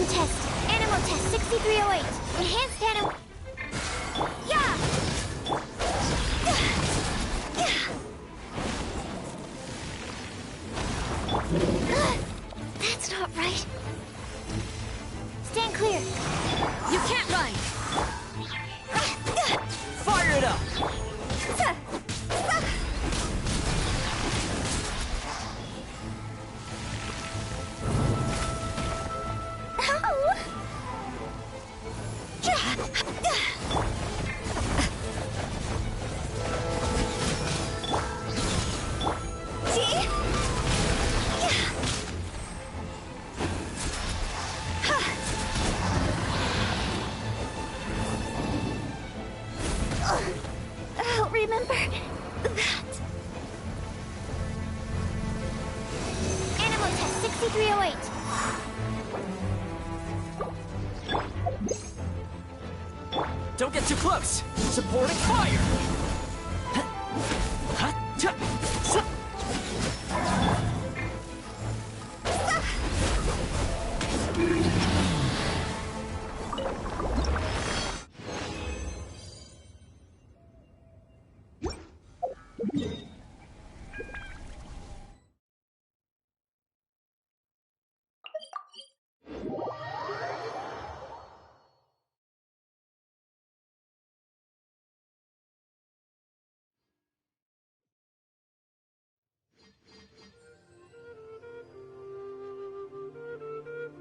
test. Animal test 6308. Enhanced animal. Yeah! That's not right. Stand clear. You can't run! Fire it up! I'll remember that. Animal test 6308. Don't get too close! Supporting fire!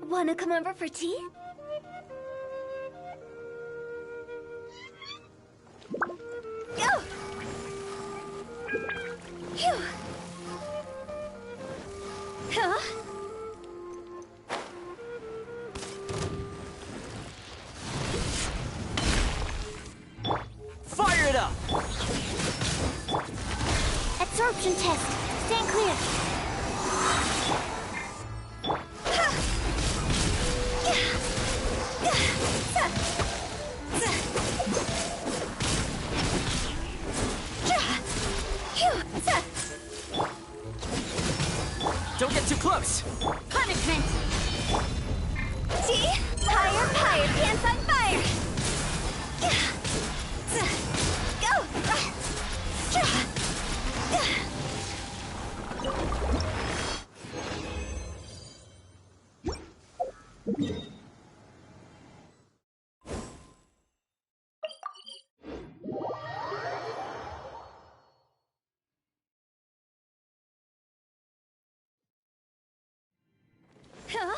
Wanna come over for tea? Go! Phew! Huh? Fire it up! Absorption test. Stand clear. Don't get too close! Punishment! See? Higher, higher, pants on fire! Huh?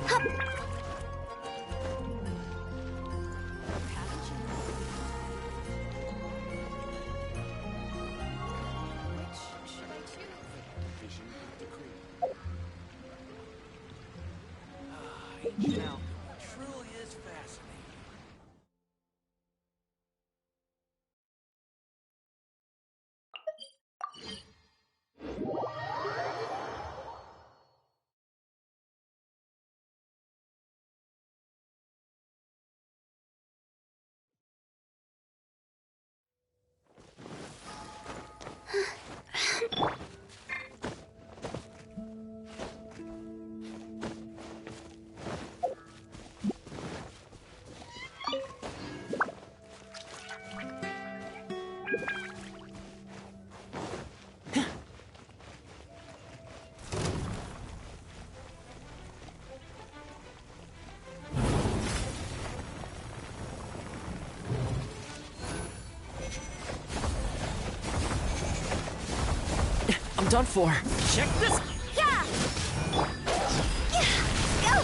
Hup. Ancient alchemy truly is fascinating. I'm done for. Check this. Yeah. Go.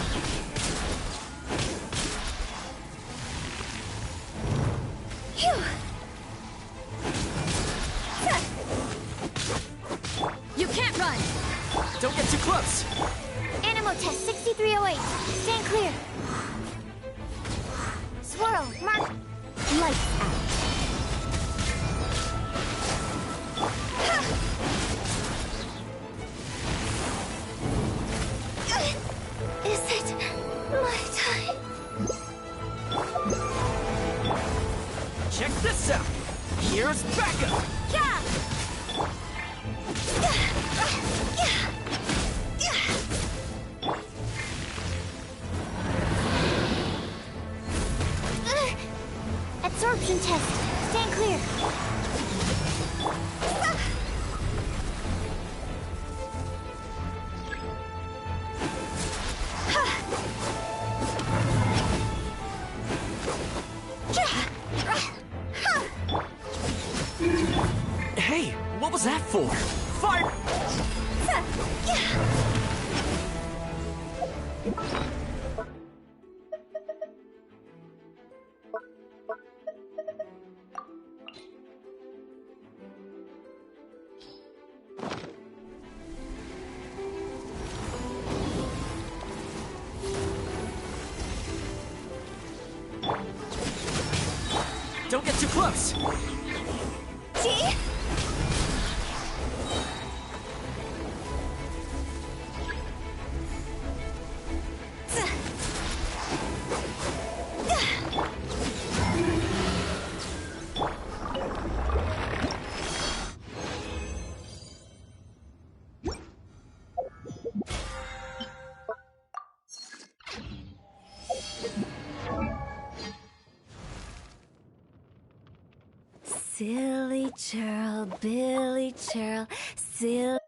Phew. You can't run! Don't get too close. Animal test 6308. Stand clear. Swirl. Mark. Lights out. Is it my time? Check this out. Here's backup. Yeah. Absorption test. Stand clear. Hey, what was that for? Fire! Don't get too close. See? Silly churl, Billy churl, silly.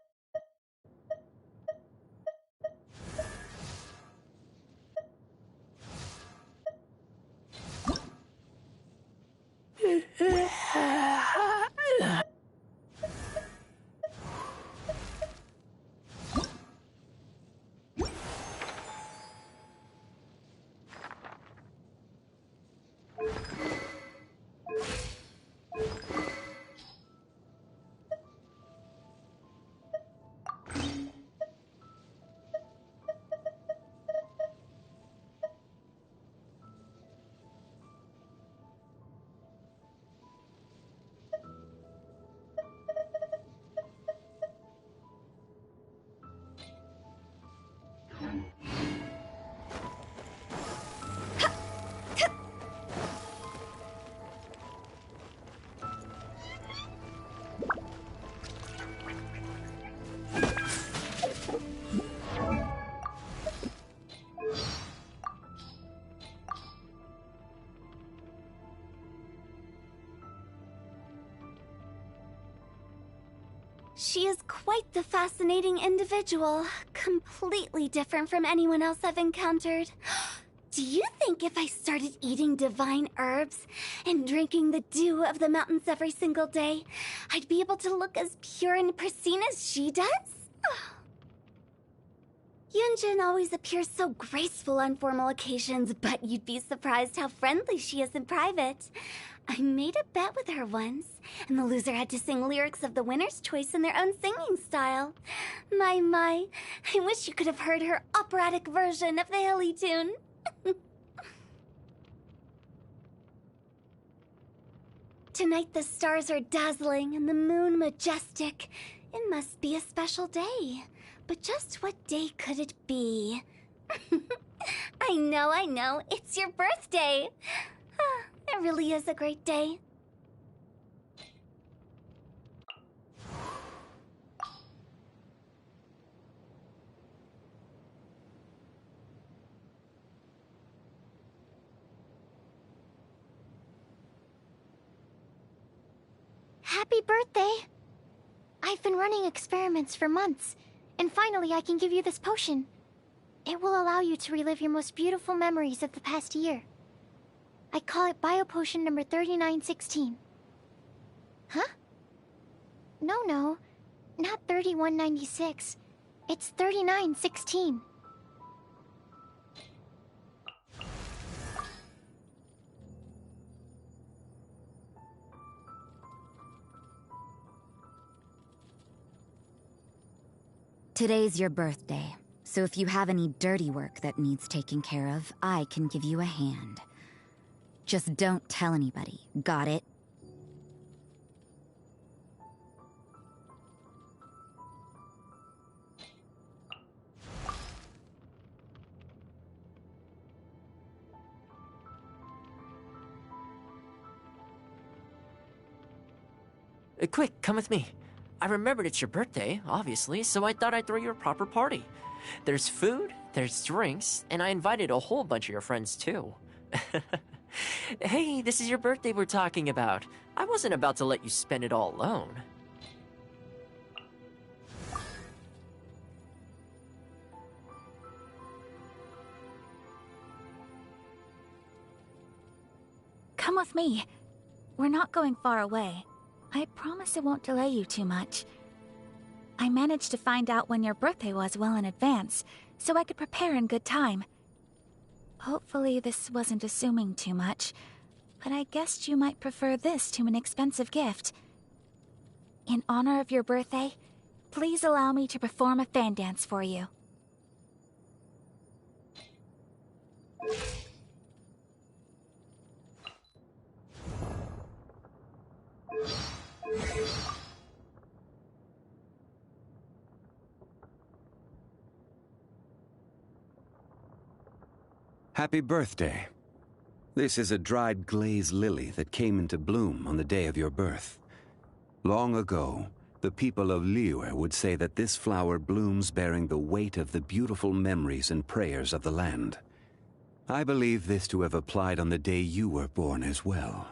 She is quite the fascinating individual, completely different from anyone else I've encountered. Do you think if I started eating divine herbs and drinking the dew of the mountains every single day, I'd be able to look as pure and pristine as she does? Yunjin always appears so graceful on formal occasions, but you'd be surprised how friendly she is in private. I made a bet with her once, and the loser had to sing lyrics of the winner's choice in their own singing style. My, I wish you could have heard her operatic version of the hilly tune. Tonight the stars are dazzling and the moon majestic. It must be a special day. But just what day could it be? I know. It's your birthday. It really is a great day. Happy birthday! I've been running experiments for months, and finally I can give you this potion. It will allow you to relive your most beautiful memories of the past year. I call it Biopotion number 3916. Huh? No, not 3196. It's 3916. Today's your birthday, so if you have any dirty work that needs taking care of, I can give you a hand. Just don't tell anybody, got it? Quick, come with me. I remembered it's your birthday, obviously, so I thought I'd throw you a proper party. There's food, there's drinks, and I invited a whole bunch of your friends, too. Hey, this is your birthday we're talking about. I wasn't about to let you spend it all alone. Come with me. We're not going far away. I promise it won't delay you too much. I managed to find out when your birthday was well in advance, so I could prepare in good time. Hopefully this wasn't assuming too much, but I guessed you might prefer this to an expensive gift. In honor of your birthday, please allow me to perform a fan dance for you. Happy birthday. This is a dried glaze lily that came into bloom on the day of your birth. Long ago, the people of Liyue would say that this flower blooms bearing the weight of the beautiful memories and prayers of the land. I believe this to have applied on the day you were born as well.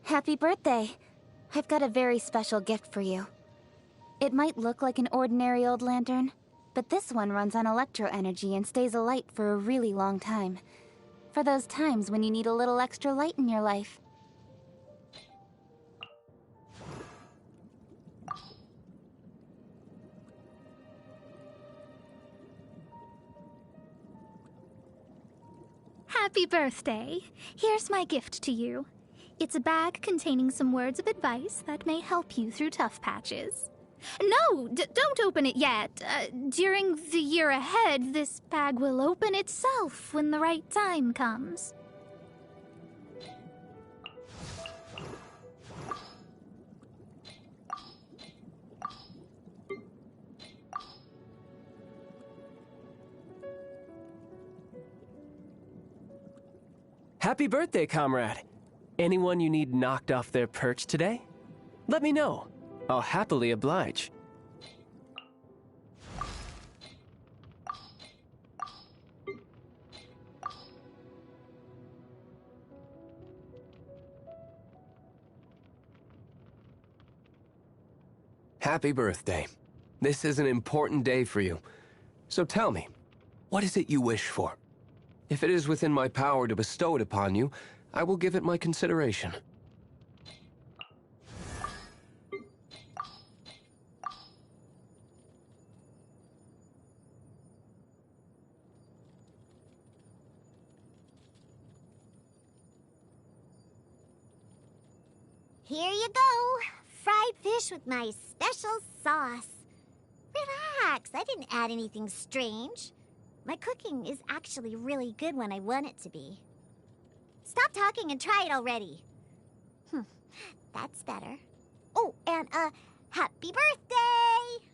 Happy birthday! I've got a very special gift for you. It might look like an ordinary old lantern, but this one runs on electro energy and stays alight for a really long time. For those times when you need a little extra light in your life. Happy birthday! Here's my gift to you. It's a bag containing some words of advice that may help you through tough patches. No, don't open it yet. During the year ahead, this bag will open itself when the right time comes. Happy birthday, comrade. Anyone you need knocked off their perch today? Let me know. I'll happily oblige. Happy birthday. This is an important day for you. So tell me, what is it you wish for? If it is within my power to bestow it upon you, I will give it my consideration. Here you go. Fried fish with my special sauce. Relax, I didn't add anything strange. My cooking is actually really good when I want it to be. Stop talking and try it already. That's better. Oh, and, happy birthday!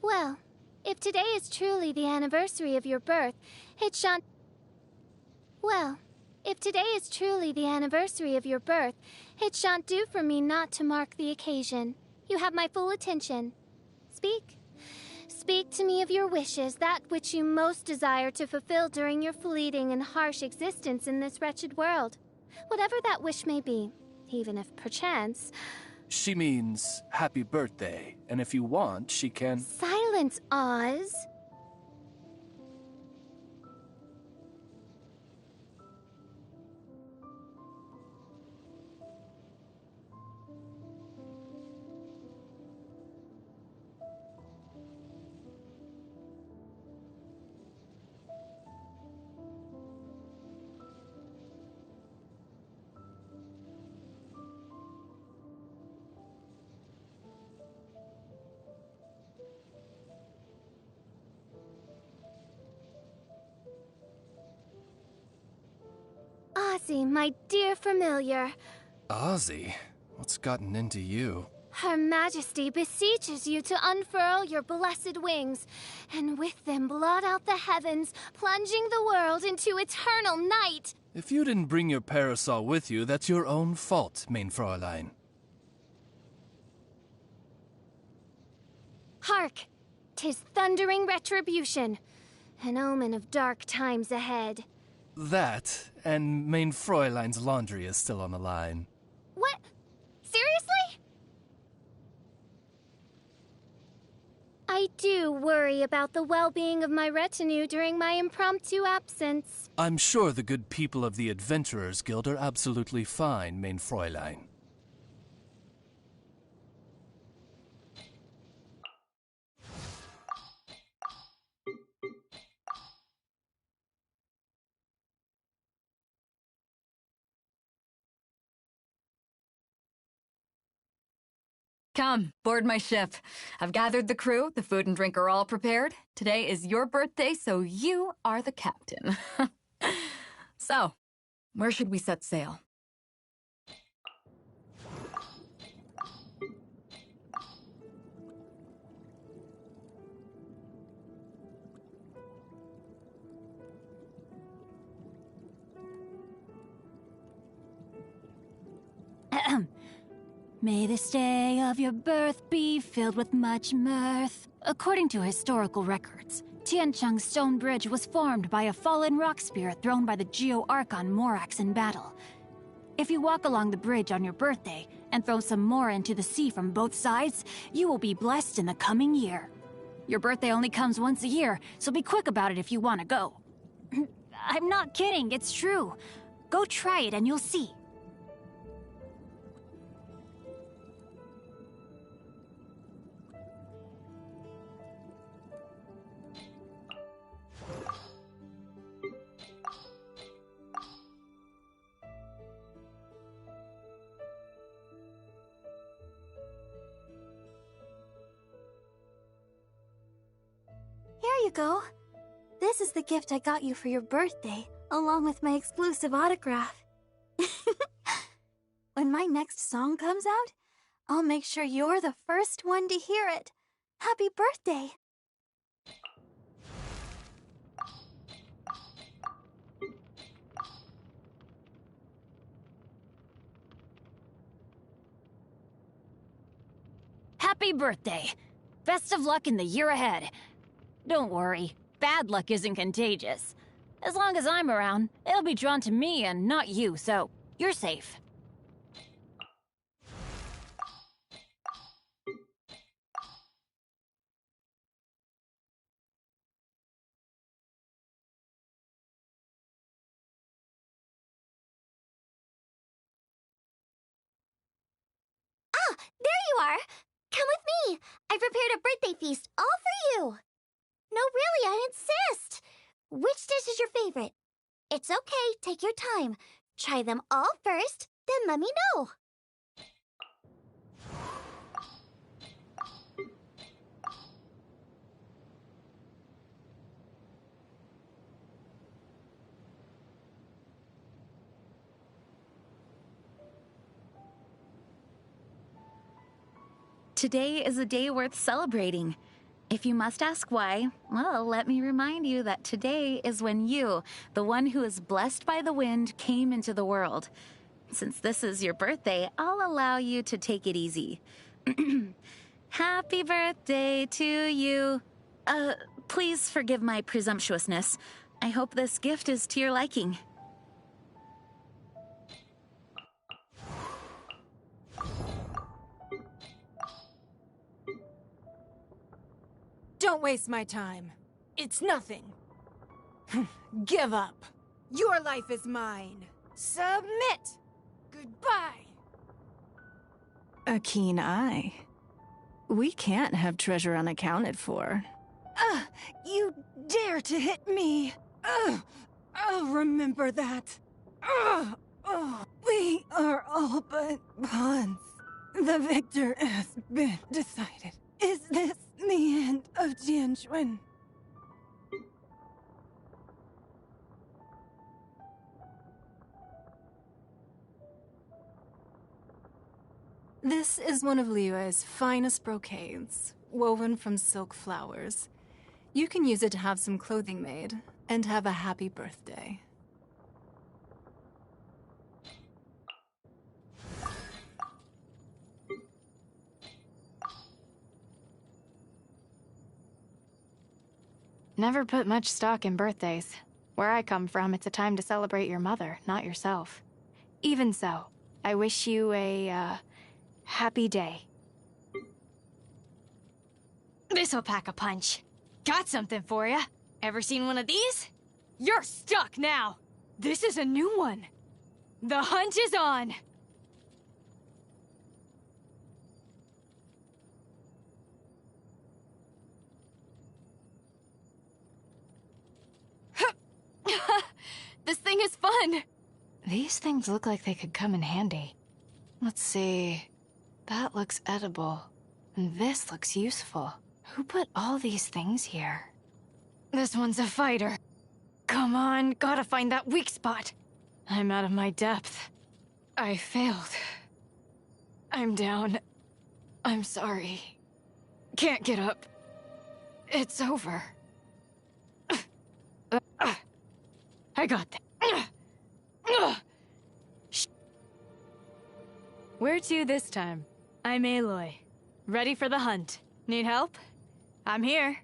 Well, if today is truly the anniversary of your birth, it shan't... Well, if today is truly the anniversary of your birth, it shan't do for me not to mark the occasion. You have my full attention. Speak. Speak to me of your wishes, that which you most desire to fulfill during your fleeting and harsh existence in this wretched world. Whatever that wish may be, even if perchance... She means happy birthday, and if you want, she can... Silence, Oz. Ozzy, my dear familiar. Ozzy? What's gotten into you? Her Majesty beseeches you to unfurl your blessed wings, and with them blot out the heavens, plunging the world into eternal night. If you didn't bring your parasol with you, that's your own fault, mein Fräulein. Hark! 'Tis thundering retribution, an omen of dark times ahead. That, and mein Fräulein's laundry is still on the line. What? Seriously? I do worry about the well-being of my retinue during my impromptu absence. I'm sure the good people of the Adventurers Guild are absolutely fine, mein Fräulein. Come, board my ship. I've gathered the crew, the food and drink are all prepared. Today is your birthday, so you are the captain. So, where should we set sail? May this day of your birth be filled with much mirth. According to historical records, Tiancheng's stone bridge was formed by a fallen rock spirit thrown by the Geo Archon Morax in battle. If you walk along the bridge on your birthday and throw some more into the sea from both sides, you will be blessed in the coming year. Your birthday only comes once a year, so be quick about it if you want to go. I'm not kidding, it's true. Go try it and you'll see. Here you go. This is the gift I got you for your birthday, along with my exclusive autograph. When my next song comes out, I'll make sure you're the first one to hear it. Happy birthday! Happy Happy birthday. Best of luck in the year ahead. Don't worry, bad luck isn't contagious. As long as I'm around, it'll be drawn to me and not you, so you're safe. Ah, there you are! Come with me! I prepared a birthday feast all for you! No, really, I insist! Which dish is your favorite? It's okay, take your time. Try them all first, then let me know. Today is a day worth celebrating. If you must ask why, well, let me remind you that today is when you, the one who is blessed by the wind, came into the world. Since this is your birthday, I'll allow you to take it easy. Happy birthday to you. Please forgive my presumptuousness. I hope this gift is to your liking. Don't waste my time. It's nothing. Give up. Your life is mine. Submit. Goodbye. A keen eye. We can't have treasure unaccounted for. You dare to hit me. I'll remember that. We are all but pawns. The victor has been decided. Is this the end of Jianxun? This is one of Liyue's finest brocades, woven from silk flowers. You can use it to have some clothing made, and have a happy birthday. Never put much stock in birthdays. Where I come from, it's a time to celebrate your mother, not yourself. Even so, I wish you a, happy day. This'll pack a punch. Got something for ya. Ever seen one of these? You're stuck now. This is a new one. The hunt is on. This thing is fun. These things look like they could come in handy. Let's see. That looks edible. And this looks useful. Who put all these things here? This one's a fighter. Come on, gotta find that weak spot. I'm out of my depth. I failed. I'm down. I'm sorry. Can't get up. It's over. I got that. Where to this time? I'm Aloy. Ready for the hunt. Need help? I'm here.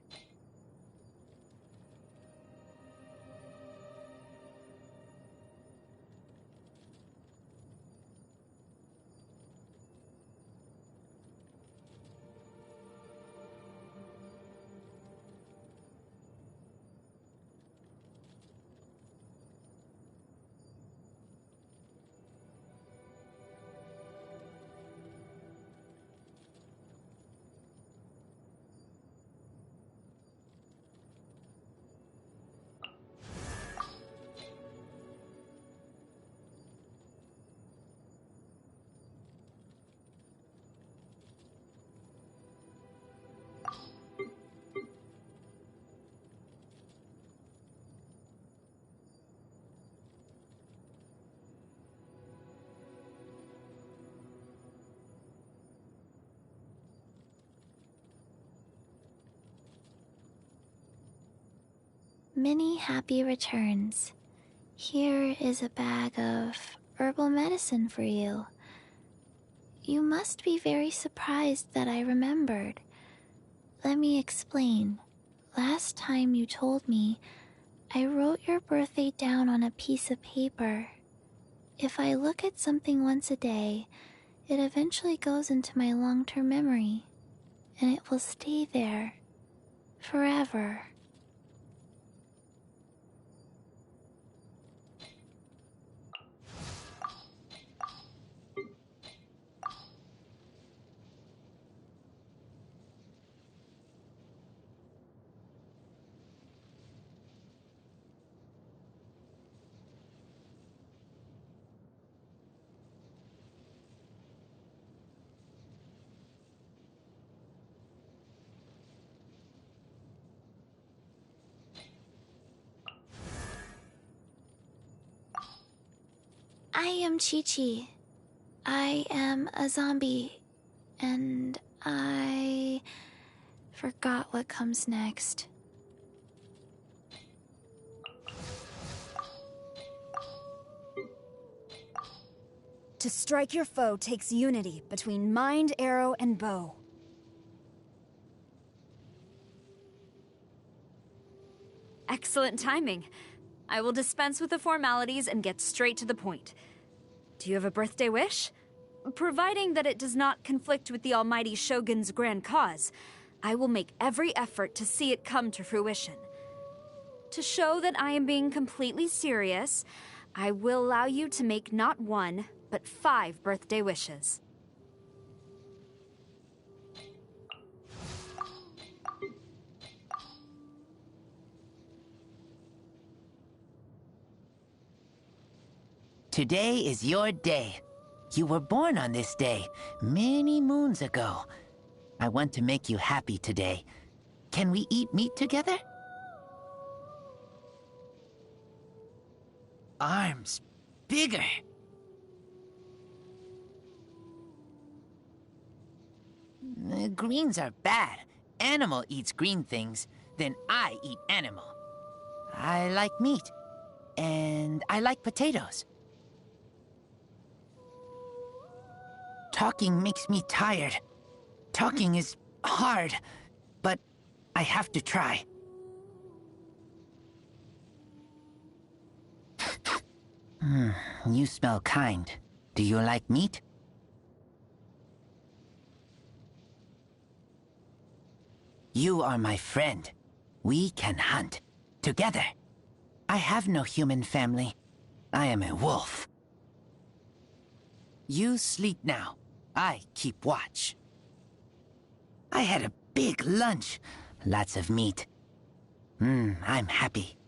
Many happy returns. Here is a bag of herbal medicine for you. You must be very surprised that I remembered. Let me explain. Last time you told me, I wrote your birthday down on a piece of paper. If I look at something once a day, it eventually goes into my long-term memory, and it will stay there forever. I am Chi-Chi. I am a zombie, and I forgot what comes next. To strike your foe takes unity between mind, arrow, and bow. Excellent timing. I will dispense with the formalities and get straight to the point. Do you have a birthday wish? Providing that it does not conflict with the Almighty Shogun's grand cause, I will make every effort to see it come to fruition. To show that I am being completely serious, I will allow you to make not 1, but 5 birthday wishes. Today is your day. You were born on this day, many moons ago. I want to make you happy today. Can we eat meat together? Arms bigger. Greens are bad. Animal eats green things, then I eat animal. I like meat, and I like potatoes. Talking makes me tired. Talking is hard, but I have to try. You smell kind. Do you like meat? You are my friend. We can hunt together. I have no human family. I am a wolf. You sleep now. I keep watch. I had a big lunch. Lots of meat. I'm happy.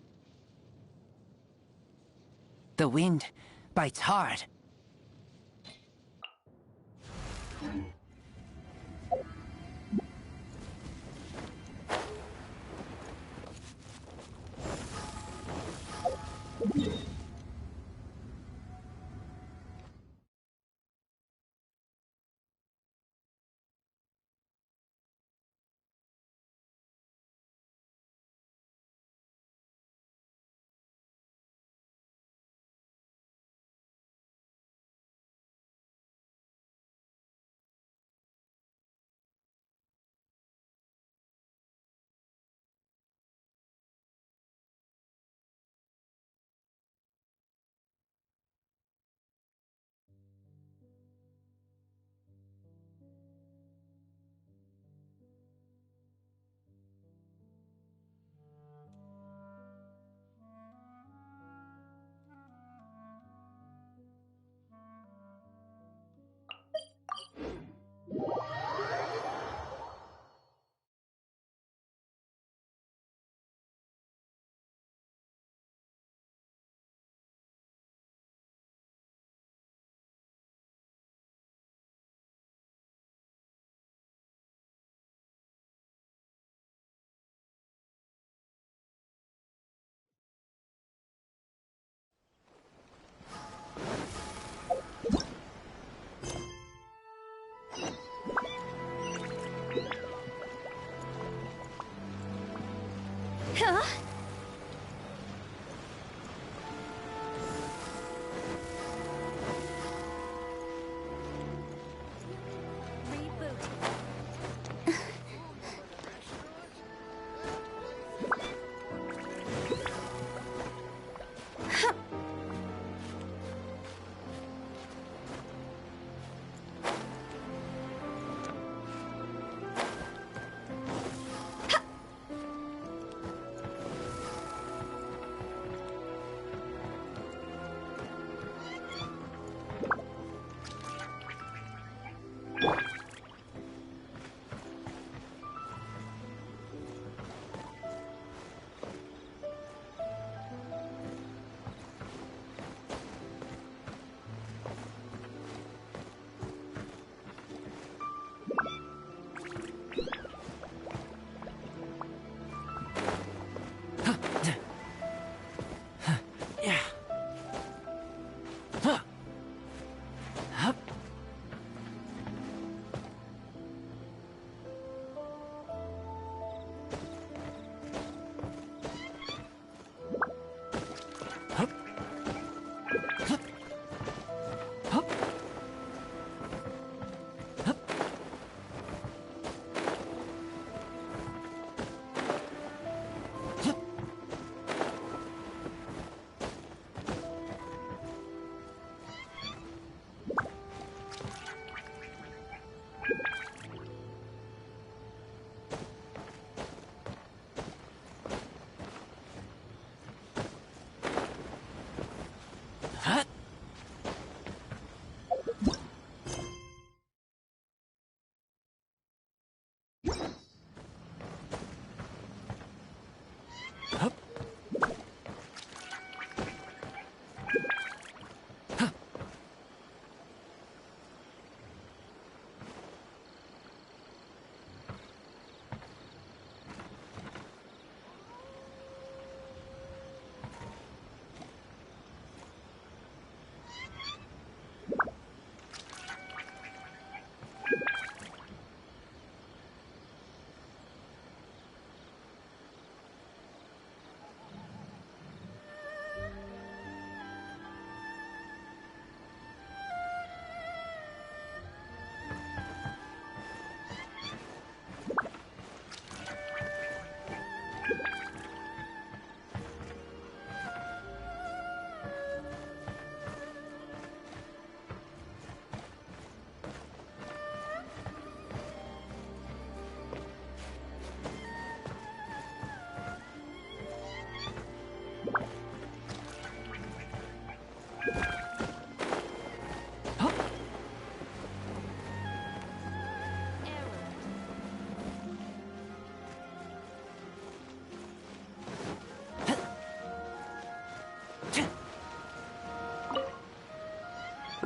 The wind bites hard.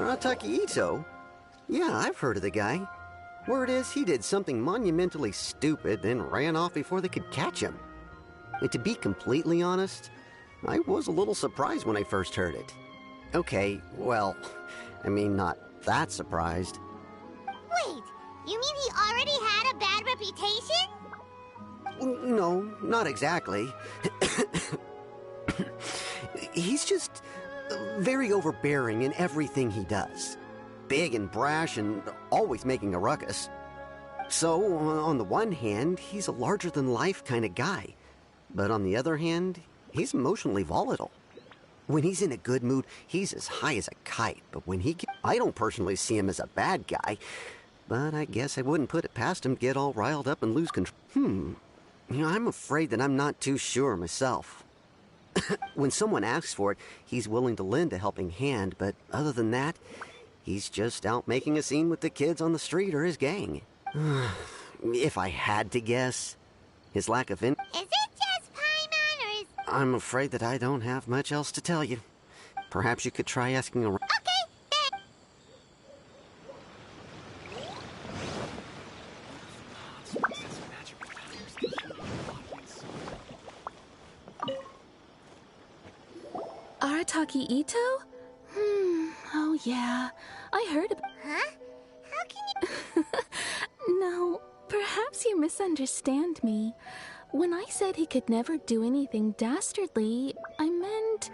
Arataki Ito? Yeah, I've heard of the guy. Word is he did something monumentally stupid, then ran off before they could catch him. And to be completely honest, I was a little surprised when I first heard it. Okay, well, I mean, not that surprised. Wait, you mean he already had a bad reputation? No, not exactly. He's just very overbearing in everything he does. Big and brash and always making a ruckus. So, on the one hand, he's a larger-than-life kind of guy. But on the other hand, he's emotionally volatile. When he's in a good mood, he's as high as a kite. But when I don't personally see him as a bad guy. But I guess I wouldn't put it past him to get all riled up and lose control. I'm afraid that I'm not too sure myself. When someone asks for it, he's willing to lend a helping hand, but other than that, he's just out making a scene with the kids on the street or his gang. If I had to guess, his lack of Is it just Paimon, or is... I'm afraid that I don't have much else to tell you. Perhaps you could try asking around. Arataki Ito? Oh yeah, I heard about... Huh? How can you... No, perhaps you misunderstand me. When I said he could never do anything dastardly, I meant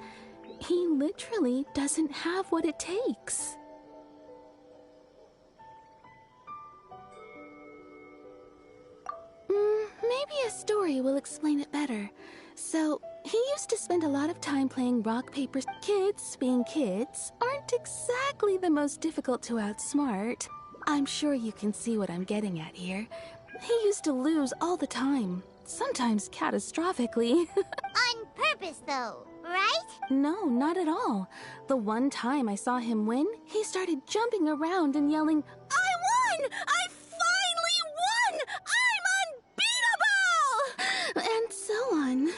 he literally doesn't have what it takes. Maybe a story will explain it better. So, he used to spend a lot of time playing rock, paper... Kids, being kids, aren't exactly the most difficult to outsmart. I'm sure you can see what I'm getting at here. He used to lose all the time, sometimes catastrophically. On purpose, though, right? No, not at all. The one time I saw him win, he started jumping around and yelling, "I won! I finally won! I'm unbeatable!" And so on.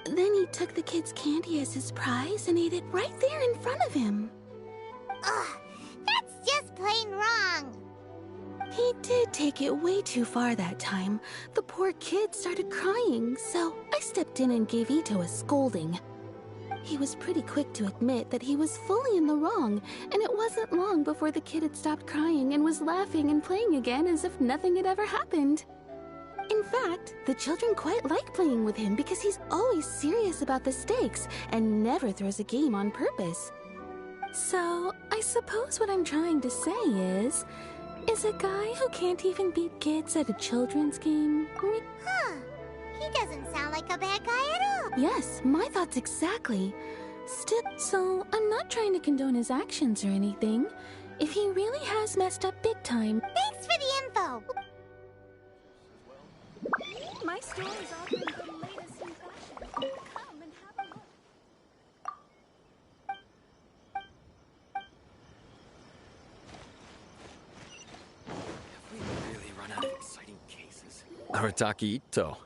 Then he took the kid's candy as his prize and ate it right there in front of him. Ugh, that's just plain wrong. He did take it way too far that time. The poor kid started crying, so I stepped in and gave Ito a scolding. He was pretty quick to admit that he was fully in the wrong, and it wasn't long before the kid had stopped crying and was laughing and playing again as if nothing had ever happened. In fact, the children quite like playing with him because he's always serious about the stakes and never throws a game on purpose. So, I suppose what I'm trying to say is a guy who can't even beat kids at a children's game... Huh. He doesn't sound like a bad guy at all. Yes, my thoughts exactly. Still, so I'm not trying to condone his actions or anything. If he really has messed up big time... Thanks for the info. My stories often the latest in fashion. Come and have a look. Have we really run out of exciting cases? Arataki Ito.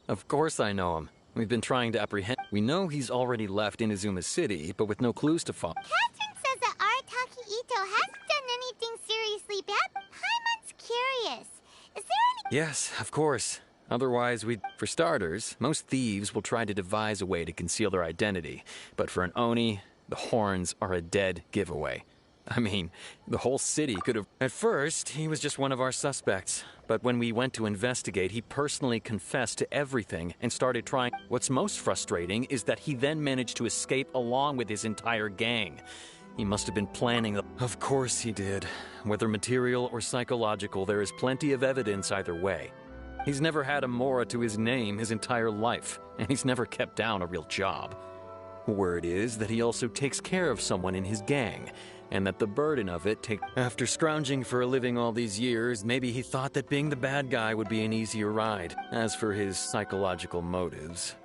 Of course I know him. We've been trying to apprehend... We know he's already left Inazuma City, but with no clues to follow. Captain says that Arataki Ito hasn't done anything seriously bad. Paimon's curious. Is there any... Yes, of course. Otherwise, For starters, most thieves will try to devise a way to conceal their identity. But for an Oni, the horns are a dead giveaway. I mean, the whole city could have... At first, he was just one of our suspects. But when we went to investigate, he personally confessed to everything and started trying... What's most frustrating is that he then managed to escape along with his entire gang. He must have been planning the... Of course he did. Whether material or psychological, there is plenty of evidence either way. He's never had a Mora to his name his entire life, and he's never kept down a real job. Word is that he also takes care of someone in his gang, and that the burden of it After scrounging for a living all these years, maybe he thought that being the bad guy would be an easier ride. As for his psychological motives,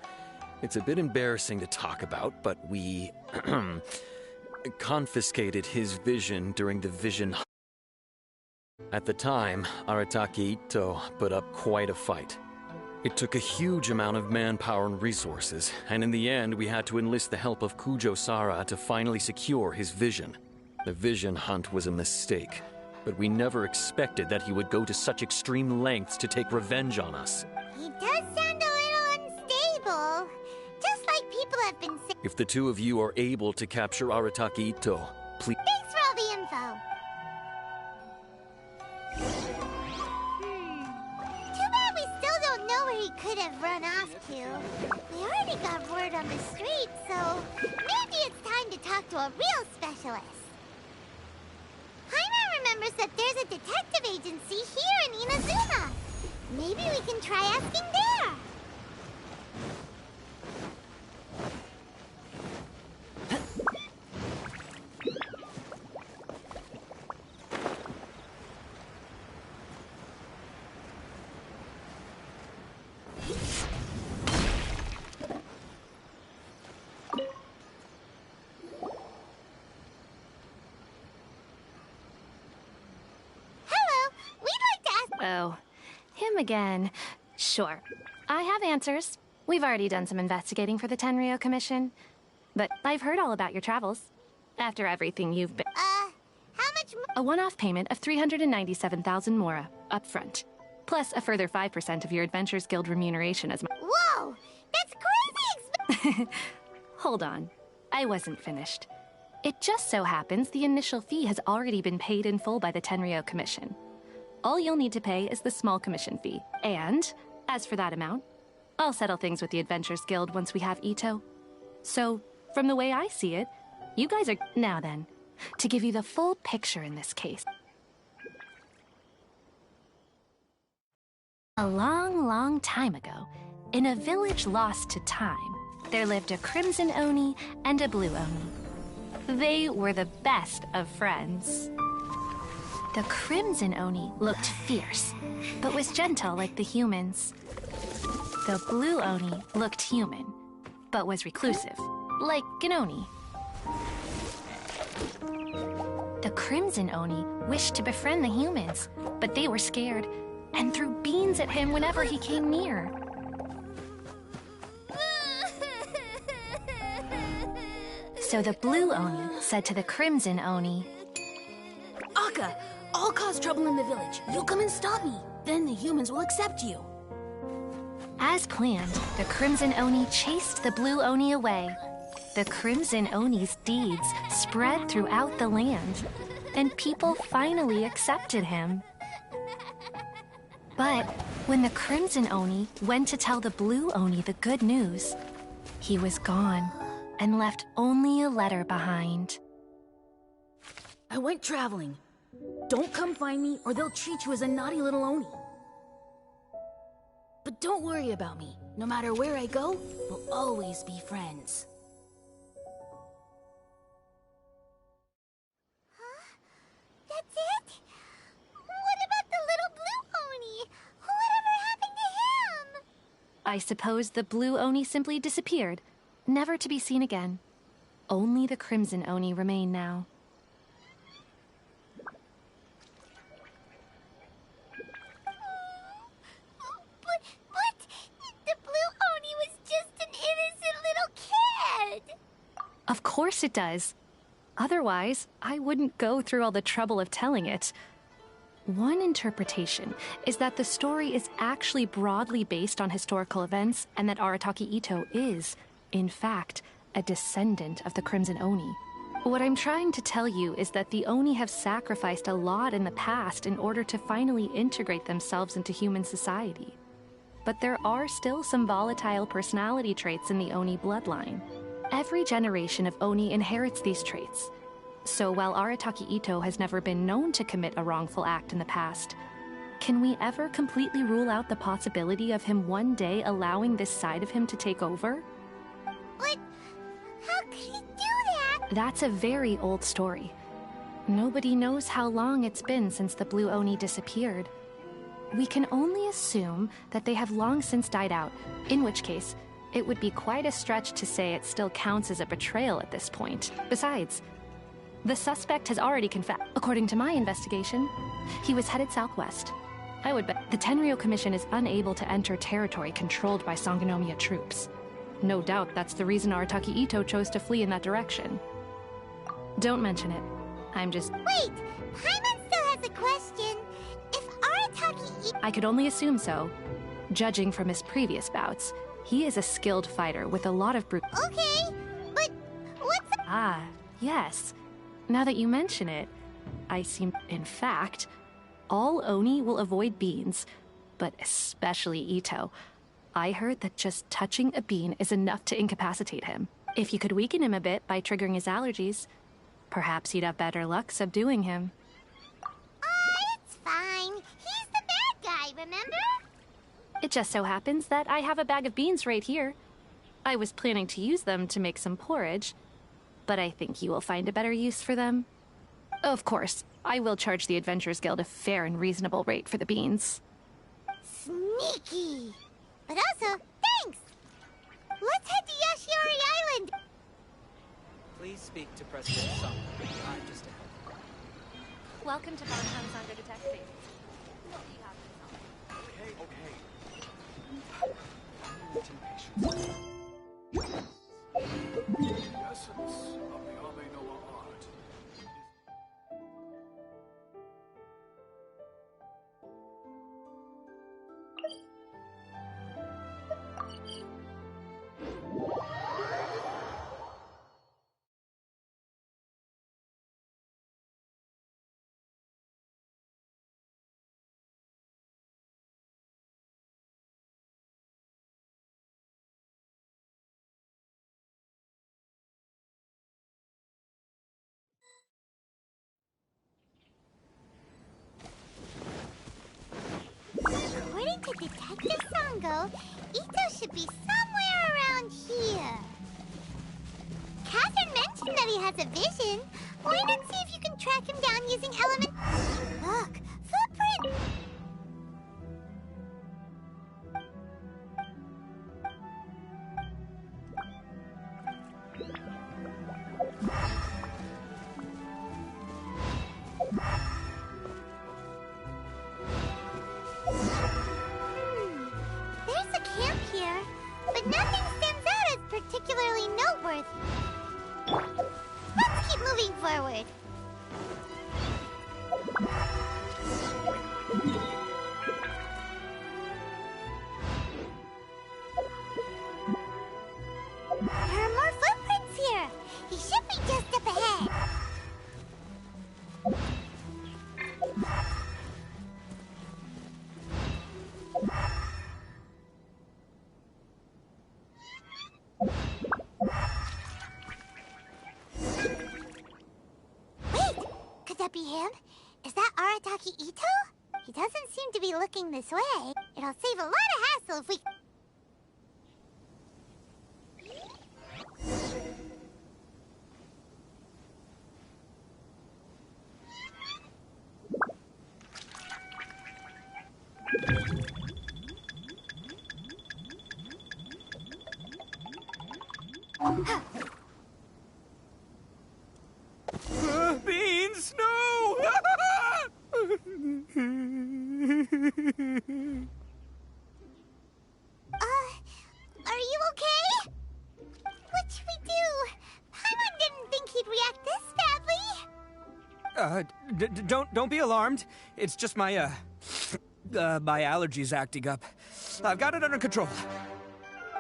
it's a bit embarrassing to talk about, but we confiscated his vision during the vision. At the time, Arataki Ito put up quite a fight. It took a huge amount of manpower and resources, and in the end we had to enlist the help of Kujo Sara to finally secure his vision. The vision hunt was a mistake, but we never expected that he would go to such extreme lengths to take revenge on us. He does sound a little unstable. Just like people have been saying. If the two of you are able to capture Arataki Ito, please... Thanks for all the info. Too bad we still don't know where he could have run off to. We already got word on the street, so maybe it's time to talk to a real specialist. Paimon remembers that there's a detective agency here in Inazuma. Maybe we can try asking there. Oh, him again. Sure. I have answers. We've already done some investigating for the Tenryou Commission. But I've heard all about your travels. After everything you've been... how much A one-off payment of 397,000 mora, up front. Plus a further 5% of your Adventures Guild remuneration as my... Whoa! That's crazy expensive! Hold on. I wasn't finished. It just so happens the initial fee has already been paid in full by the Tenryou Commission. All you'll need to pay is the small commission fee. And, as for that amount, I'll settle things with the Adventures Guild once we have Ito. So, from the way I see it, you guys are... Now then, to give you the full picture in this case. A long, long time ago, in a village lost to time, there lived a Crimson Oni and a Blue Oni. They were the best of friends. The Crimson Oni looked fierce, but was gentle like the humans. The Blue Oni looked human, but was reclusive, like an Oni. The Crimson Oni wished to befriend the humans, but they were scared, and threw beans at him whenever he came near. So the Blue Oni said to the Crimson Oni, Akka, I'll cause trouble in the village. You'll come and stop me. Then the humans will accept you. As planned, the Crimson Oni chased the Blue Oni away. The Crimson Oni's deeds spread throughout the land, and people finally accepted him. But when the Crimson Oni went to tell the Blue Oni the good news, he was gone and left only a letter behind. I went traveling. Don't come find me or they'll treat you as a naughty little Oni. But don't worry about me. No matter where I go, we'll always be friends. That's it? What about the little Blue Oni? Whatever happened to him? I suppose the Blue Oni simply disappeared, never to be seen again. Only the Crimson Oni remain now. But the Blue Oni was just an innocent little kid. Of course it does. Otherwise, I wouldn't go through all the trouble of telling it. One interpretation is that the story is actually broadly based on historical events and that Arataki Ito is, in fact, a descendant of the Crimson Oni. What I'm trying to tell you is that the Oni have sacrificed a lot in the past in order to finally integrate themselves into human society. But there are still some volatile personality traits in the Oni bloodline. Every generation of Oni inherits these traits. So while Arataki Ito has never been known to commit a wrongful act in the past, can we ever completely rule out the possibility of him one day allowing this side of him to take over? But how could he do that? That's a very old story. Nobody knows how long it's been since the Blue Oni disappeared. We can only assume that they have long since died out, in which case, it would be quite a stretch to say it still counts as a betrayal at this point. Besides, the suspect has already confessed. According to my investigation, he was headed southwest. I would bet the Tenryou Commission is unable to enter territory controlled by Sangonomiya troops. No doubt that's the reason Arataki Ito chose to flee in that direction. Don't mention it. I'm just... Wait! Paimon still has a question. If Arataki... I could only assume so. Judging from his previous bouts, he is a skilled fighter with a lot of brute... Okay, but what's... Ah, yes. Now that you mention it, I seem... In fact, all Oni will avoid beans, but especially Ito. I heard that just touching a bean is enough to incapacitate him. If you could weaken him a bit by triggering his allergies, perhaps you'd have better luck subduing him. It's fine. He's the bad guy, remember? It just so happens that I have a bag of beans right here. I was planning to use them to make some porridge, but I think you will find a better use for them. Of course, I will charge the Adventurers Guild a fair and reasonable rate for the beans. Sneaky! But also, thanks! Let's head to Yashiori Island! Please speak to President Song. I'm just ahead. Welcome to Bonham's Under Detective. Okay. The essence of the Ame Noa art. According to Detective Sango, Ito should be somewhere around here. Catherine mentioned that he has a vision. Why not see if you can track him down using element... Look, footprint! There's a camp here, but nothing stands out as particularly noteworthy. Let's keep moving forward. There are more footprints here. He should be just up ahead. Wait! Could that be him? Is that Arataki Ito? He doesn't seem to be looking this way. It'll save a lot of hassle if we... Beans, no! Are you okay? What should we do? Paimon didn't think he'd react this badly. Don't be alarmed. It's just my, my allergies acting up. I've got it under control.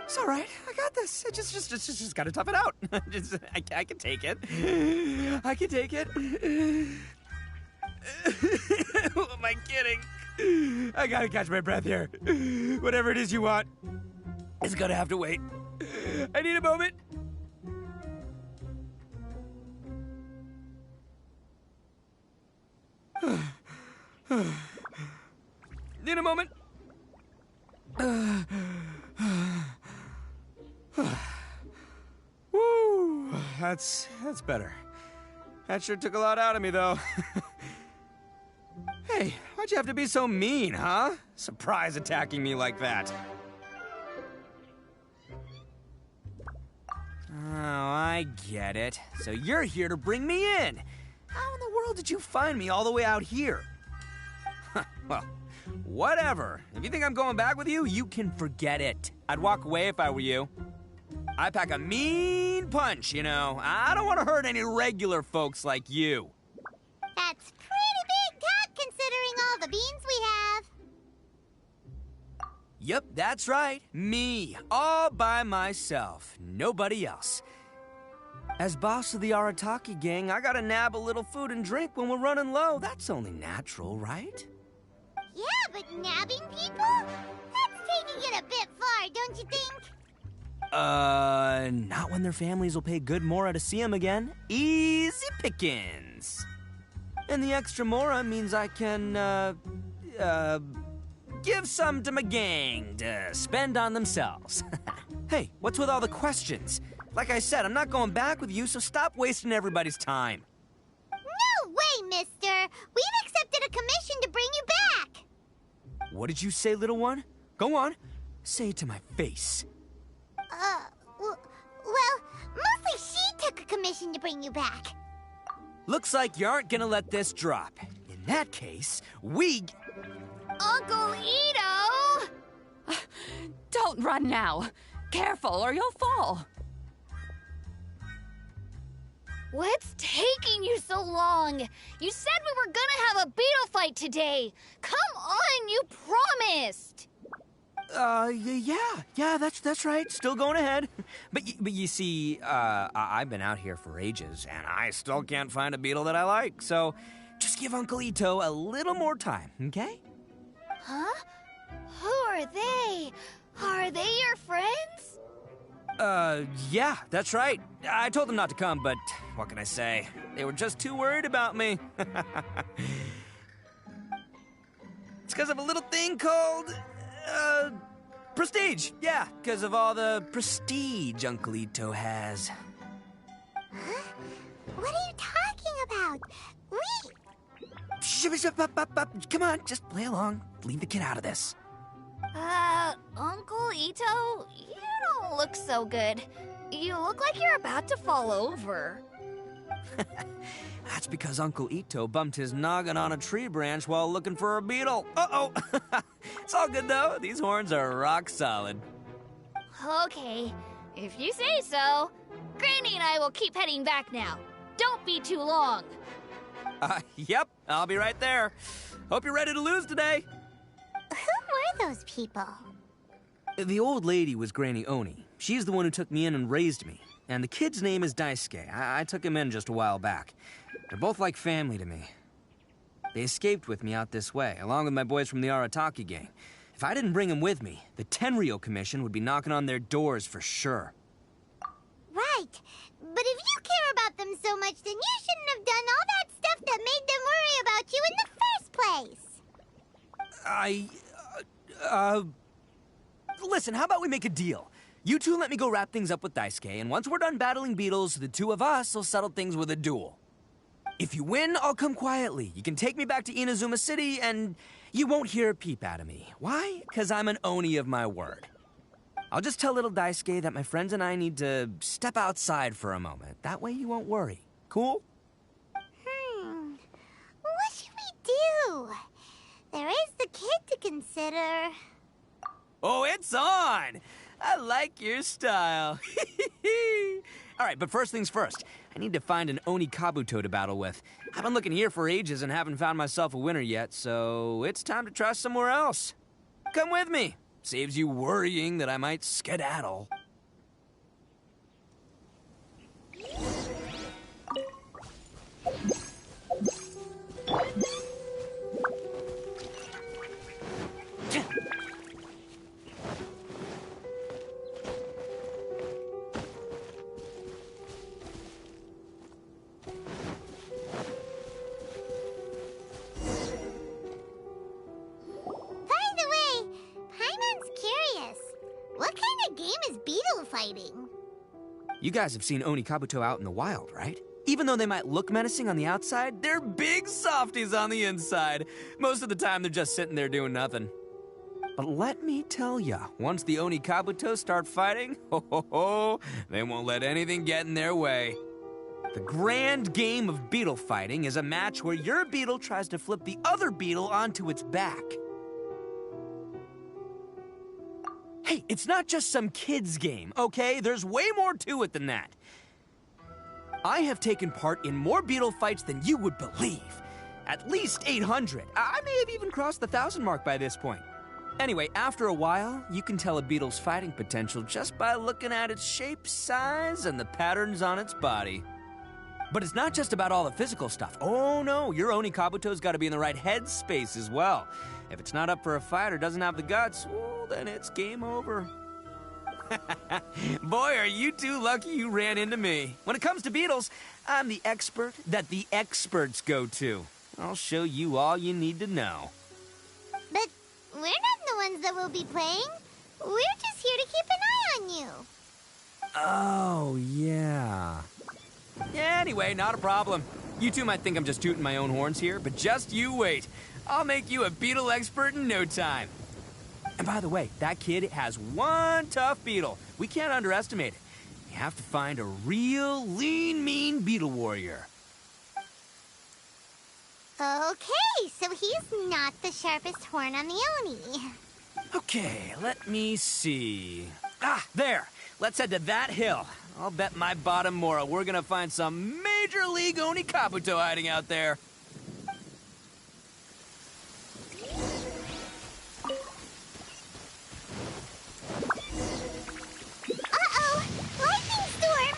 It's all right. I got this. I just gotta tough it out. I can take it. I can take it. Who am I kidding? I gotta catch my breath here. Whatever it is you want, it's gonna have to wait. I need a moment. Need a moment. Woo, that's better. That sure took a lot out of me, though. Hey, why'd you have to be so mean, huh? Surprise attacking me like that. Oh, I get it. So you're here to bring me in. How in the world did you find me all the way out here? Well, whatever. If you think I'm going back with you, you can forget it. I'd walk away if I were you. I pack a mean punch, you know. I don't want to hurt any regular folks like you. That's pretty big talk considering all the beans we have. Yep, that's right. Me, all by myself. Nobody else. As boss of the Arataki gang, I gotta nab a little food and drink when we're running low. That's only natural, right? Yeah, but nabbing people? That's taking it a bit far, don't you think? Not when their families will pay good mora to see them again. Easy pickings. And the extra mora means I can, give some to my gang to spend on themselves. Hey, what's with all the questions? Like I said, I'm not going back with you, so stop wasting everybody's time. No way, mister! We've accepted a commission to bring you back! What did you say, little one? Go on. Say it to my face. Well, mostly she took a commission to bring you back. Looks like you aren't gonna let this drop. In that case, Uncle Ito! Don't run now. Careful or you'll fall. What's taking you so long? You said we were gonna have a beetle fight today. Come on, you promised. Yeah, that's right. Still going ahead. But you see, I've been out here for ages, and I still can't find a beetle that I like. So, just give Uncle Ito a little more time, okay? Huh? Who are they? Are they your friends? Yeah, that's right. I told them not to come, but what can I say? They were just too worried about me. It's because of a little thing called, prestige. Yeah, because of all the prestige Uncle Ito has. Huh? What are you talking about? Come on, just play along. Leave the kid out of this. Uncle Ito, you don't look so good. You look like you're about to fall over. That's because Uncle Ito bumped his noggin on a tree branch while looking for a beetle. Uh-oh. It's all good, though. These horns are rock solid. Okay, if you say so. Granny and I will keep heading back now. Don't be too long. Yep, I'll be right there. Hope you're ready to lose today. Who were those people? The old lady was Granny Oni. She's the one who took me in and raised me. And the kid's name is Daisuke. I took him in just a while back. They're both like family to me. They escaped with me out this way, along with my boys from the Arataki gang. If I didn't bring them with me, the Tenryo Commission would be knocking on their doors for sure. Right. But if you care about them so much, then you shouldn't have done all that stuff that made them worry about you in the first place. Listen, how about we make a deal? You two let me go wrap things up with Daisuke, and once we're done battling beetles, the two of us will settle things with a duel. If you win, I'll come quietly. You can take me back to Inazuma City, and you won't hear a peep out of me. Why? Because I'm an Oni of my word. I'll just tell little Daisuke that my friends and I need to step outside for a moment. That way you won't worry. Cool? What should we do? There is the kid to consider. Oh, it's on! I like your style. All right, but first things first. I need to find an Oni Kabuto to battle with. I've been looking here for ages and haven't found myself a winner yet, so it's time to try somewhere else. Come with me. Saves you worrying that I might skedaddle. You guys have seen Oni Kabuto out in the wild, right? Even though they might look menacing on the outside, they're big softies on the inside. Most of the time, they're just sitting there doing nothing. But let me tell ya, once the Oni Kabuto start fighting, they won't let anything get in their way. The grand game of beetle fighting is a match where your beetle tries to flip the other beetle onto its back. Hey, it's not just some kid's game, okay? There's way more to it than that. I have taken part in more beetle fights than you would believe. At least 800. I may have even crossed the 1,000 mark by this point. Anyway, after a while, you can tell a beetle's fighting potential just by looking at its shape, size, and the patterns on its body. But it's not just about all the physical stuff. Oh no, your Oni Kabuto's got to be in the right headspace as well. If it's not up for a fight or doesn't have the guts, well, then it's game over. Boy, are you two lucky you ran into me. When it comes to beetles, I'm the expert that the experts go to. I'll show you all you need to know. But we're not the ones that will be playing. We're just here to keep an eye on you. Oh, yeah. Yeah, anyway, not a problem. You two might think I'm just tooting my own horns here, but just you wait. I'll make you a beetle expert in no time. And by the way, that kid has one tough beetle. We can't underestimate it. You have to find a real lean, mean beetle warrior. Okay, so he's not the sharpest horn on the Oni. Okay, let me see. Ah, there. Let's head to that hill. I'll bet my bottom moral we're gonna find some major league Oni Kabuto hiding out there. Uh-oh! Lightning storm!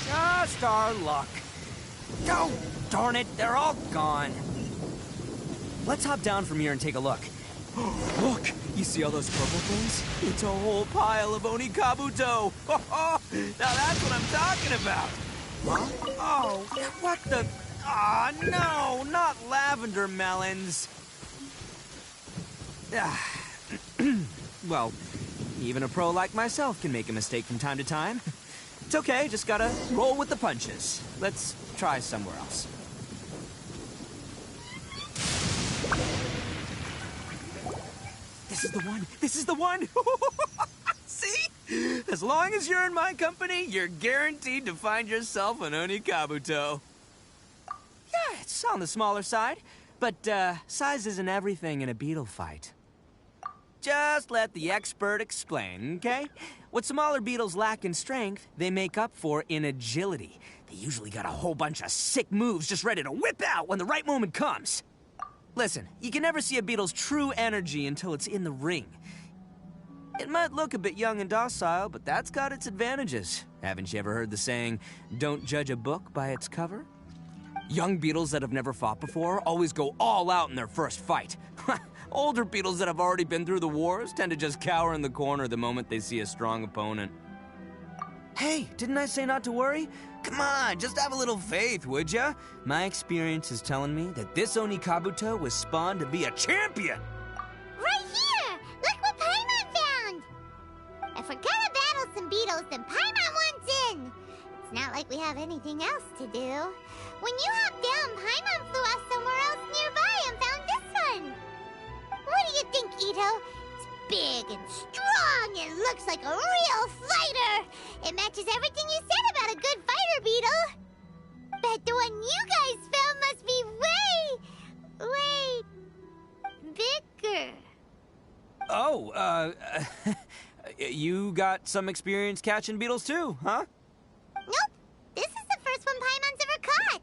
Just our luck. Oh, darn it, they're all gone. Let's hop down from here and take a look. Look, you see all those purple things? It's a whole pile of Oni Kabuto. Now that's what I'm talking about. Huh? Oh, what the? Ah, no, not lavender melons. Well, even a pro like myself can make a mistake from time to time. It's okay, just gotta roll with the punches. Let's try somewhere else. This is the one! This is the one! See? As long as you're in my company, you're guaranteed to find yourself an Oni Kabuto. Yeah, it's on the smaller side, but size isn't everything in a beetle fight. Just let the expert explain, okay? What smaller beetles lack in strength, they make up for in agility. They usually got a whole bunch of sick moves just ready to whip out when the right moment comes. Listen, you can never see a beetle's true energy until it's in the ring. It might look a bit young and docile, but that's got its advantages. Haven't you ever heard the saying, don't judge a book by its cover? Young beetles that have never fought before always go all out in their first fight. Older beetles that have already been through the wars tend to just cower in the corner the moment they see a strong opponent. Hey, didn't I say not to worry? Come on, just have a little faith, would ya? My experience is telling me that this Oni Kabuto was spawned to be a champion! Right here! Look what Paimon found! If we're gonna battle some beetles, then Paimon wants in! It's not like we have anything else to do. When you hopped down, Paimon flew off somewhere else nearby and found this one! What do you think, Ito? It's big and strong and looks like a real fighter! It matches everything you said about a good fighter, Beetle! Bet the one you guys found must be way bigger. Oh, you got some experience catching beetles too, huh? Nope. This is the first one Paimon's ever caught.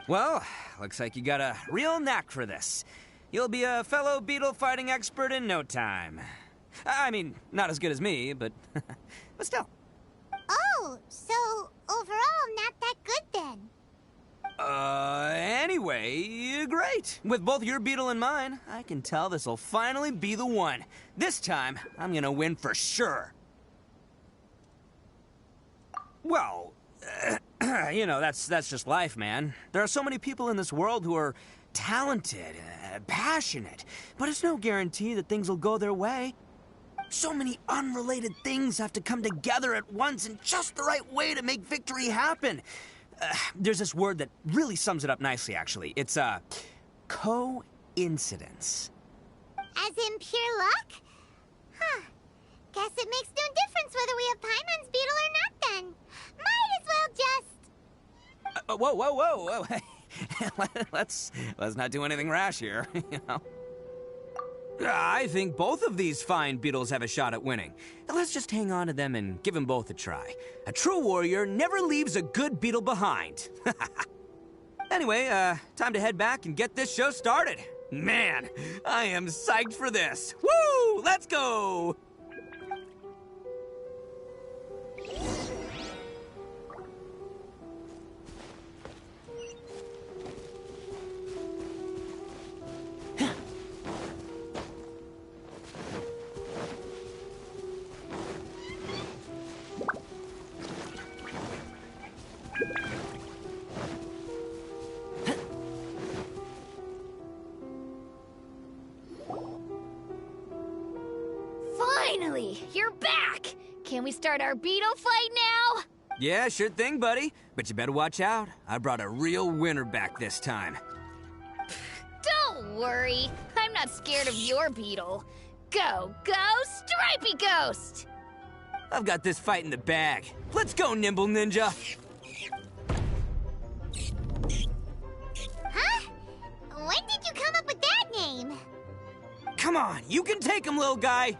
Well, looks like you got a real knack for this. You'll be a fellow beetle fighting expert in no time. I mean, not as good as me, but still. Oh, so overall not that good then. Anyway, great. With both your beetle and mine, I can tell this'll finally be the one. This time, I'm gonna win for sure. Well, you know, that's just life, man. There are so many people in this world who are talented, passionate, but it's no guarantee that things will go their way. So many unrelated things have to come together at once in just the right way to make victory happen. There's this word that really sums it up nicely, actually. It's, coincidence. As in pure luck? Huh. Guess it makes no difference whether we have Paimon's beetle or not then. Might as well just... Whoa. Let's not do anything rash here, you know? I think both of these fine beetles have a shot at winning. Let's just hang on to them and give them both a try. A true warrior never leaves a good beetle behind. Anyway, time to head back and get this show started. Man, I am psyched for this. Woo! Let's go! Finally, you're back! Can we start our beetle fight now? Yeah, sure thing, buddy. But you better watch out. I brought a real winner back this time. Don't worry, I'm not scared of your beetle. Go, Stripey Ghost! I've got this fight in the bag. Let's go, Nimble Ninja! Huh? When did you come up with that name? Come on, you can take him, little guy!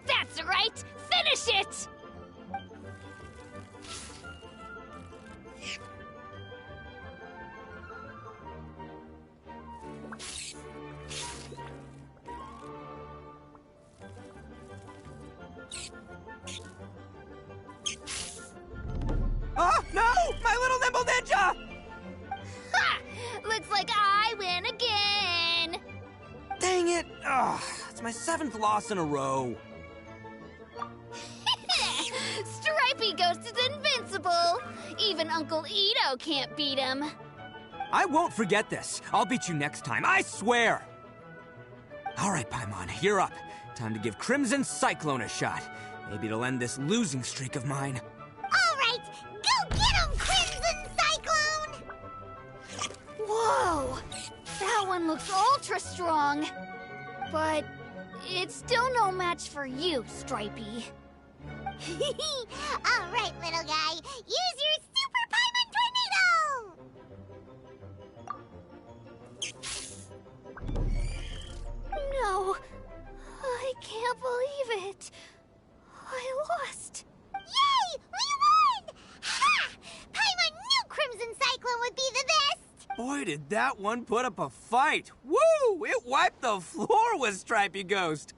That's right! Finish it! Oh, no! My little Nimble Ninja! Ha! Looks like I win again! Dang it! Ugh, it's my 7th loss in a row. Stripey Ghost is invincible! Even Uncle Ito can't beat him. I won't forget this. I'll beat you next time, I swear! All right, Paimon, you're up. Time to give Crimson Cyclone a shot. Maybe it'll end this losing streak of mine. All right, go get him, Crimson Cyclone! Whoa! That one looks ultra strong. But it's still no match for you, Stripey. All right, little guy, use your Super Paimon Tornado! No, I can't believe it. I lost. Yay! We won! Ha! Paimon knew Crimson Cyclone would be the best! Boy, did that one put up a fight. Woo! It wiped the floor with Stripey Ghost.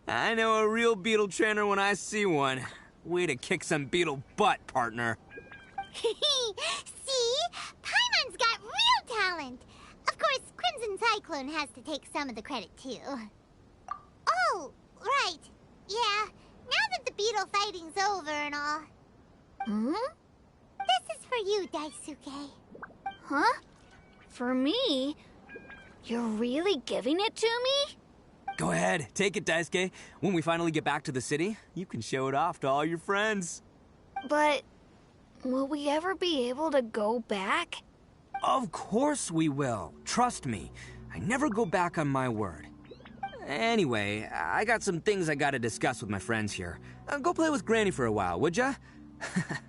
I know a real beetle trainer when I see one. Way to kick some beetle butt, partner. See? Paimon's got real talent. Of course, Crimson Cyclone has to take some of the credit, too. Oh, right. Yeah, now that the beetle fighting's over and all. Hmm? This is for you, Daisuke. Huh? For me? You're really giving it to me? Go ahead, take it, Daisuke. When we finally get back to the city, you can show it off to all your friends. But will we ever be able to go back? Of course we will. Trust me. I never go back on my word. Anyway, I got some things I gotta discuss with my friends here. Go play with Granny for a while, would ya?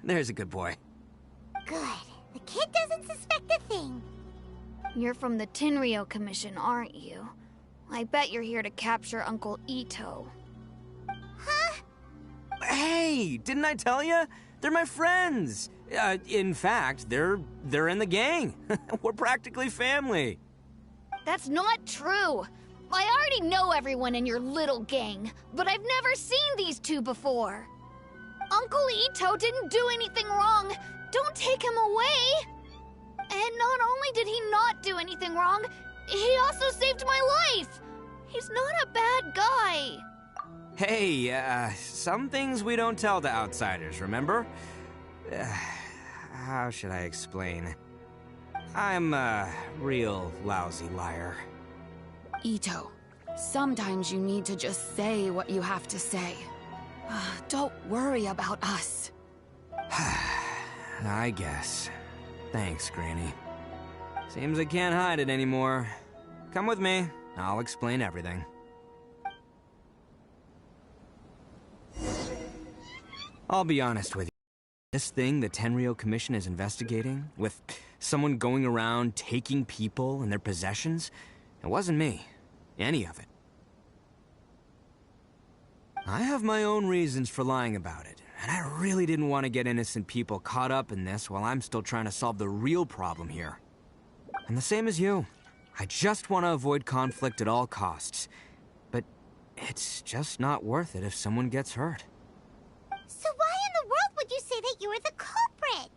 There's a good boy. Good. The kid doesn't suspect a thing. You're from the Tenryou Commission, aren't you? I bet you're here to capture Uncle Ito. Huh? Hey, didn't I tell you? They're my friends. In fact, they're in the gang. We're practically family. That's not true. I already know everyone in your little gang, but I've never seen these two before. Uncle Ito didn't do anything wrong. Don't take him away. And not only did he not do anything wrong, he also saved my life. He's not a bad guy. Hey, some things we don't tell to outsiders, remember? How should I explain? I'm a real lousy liar. Ito, sometimes you need to just say what you have to say. Don't worry about us. I guess. Thanks, Granny. Seems I can't hide it anymore. Come with me. I'll explain everything. I'll be honest with you. This thing the Tenryou Commission is investigating, with someone going around taking people and their possessions, it wasn't me. Any of it. I have my own reasons for lying about it, and I really didn't want to get innocent people caught up in this while I'm still trying to solve the real problem here. I'm the same as you. I just want to avoid conflict at all costs. But it's just not worth it if someone gets hurt. So why in the world would you say that you were the culprit?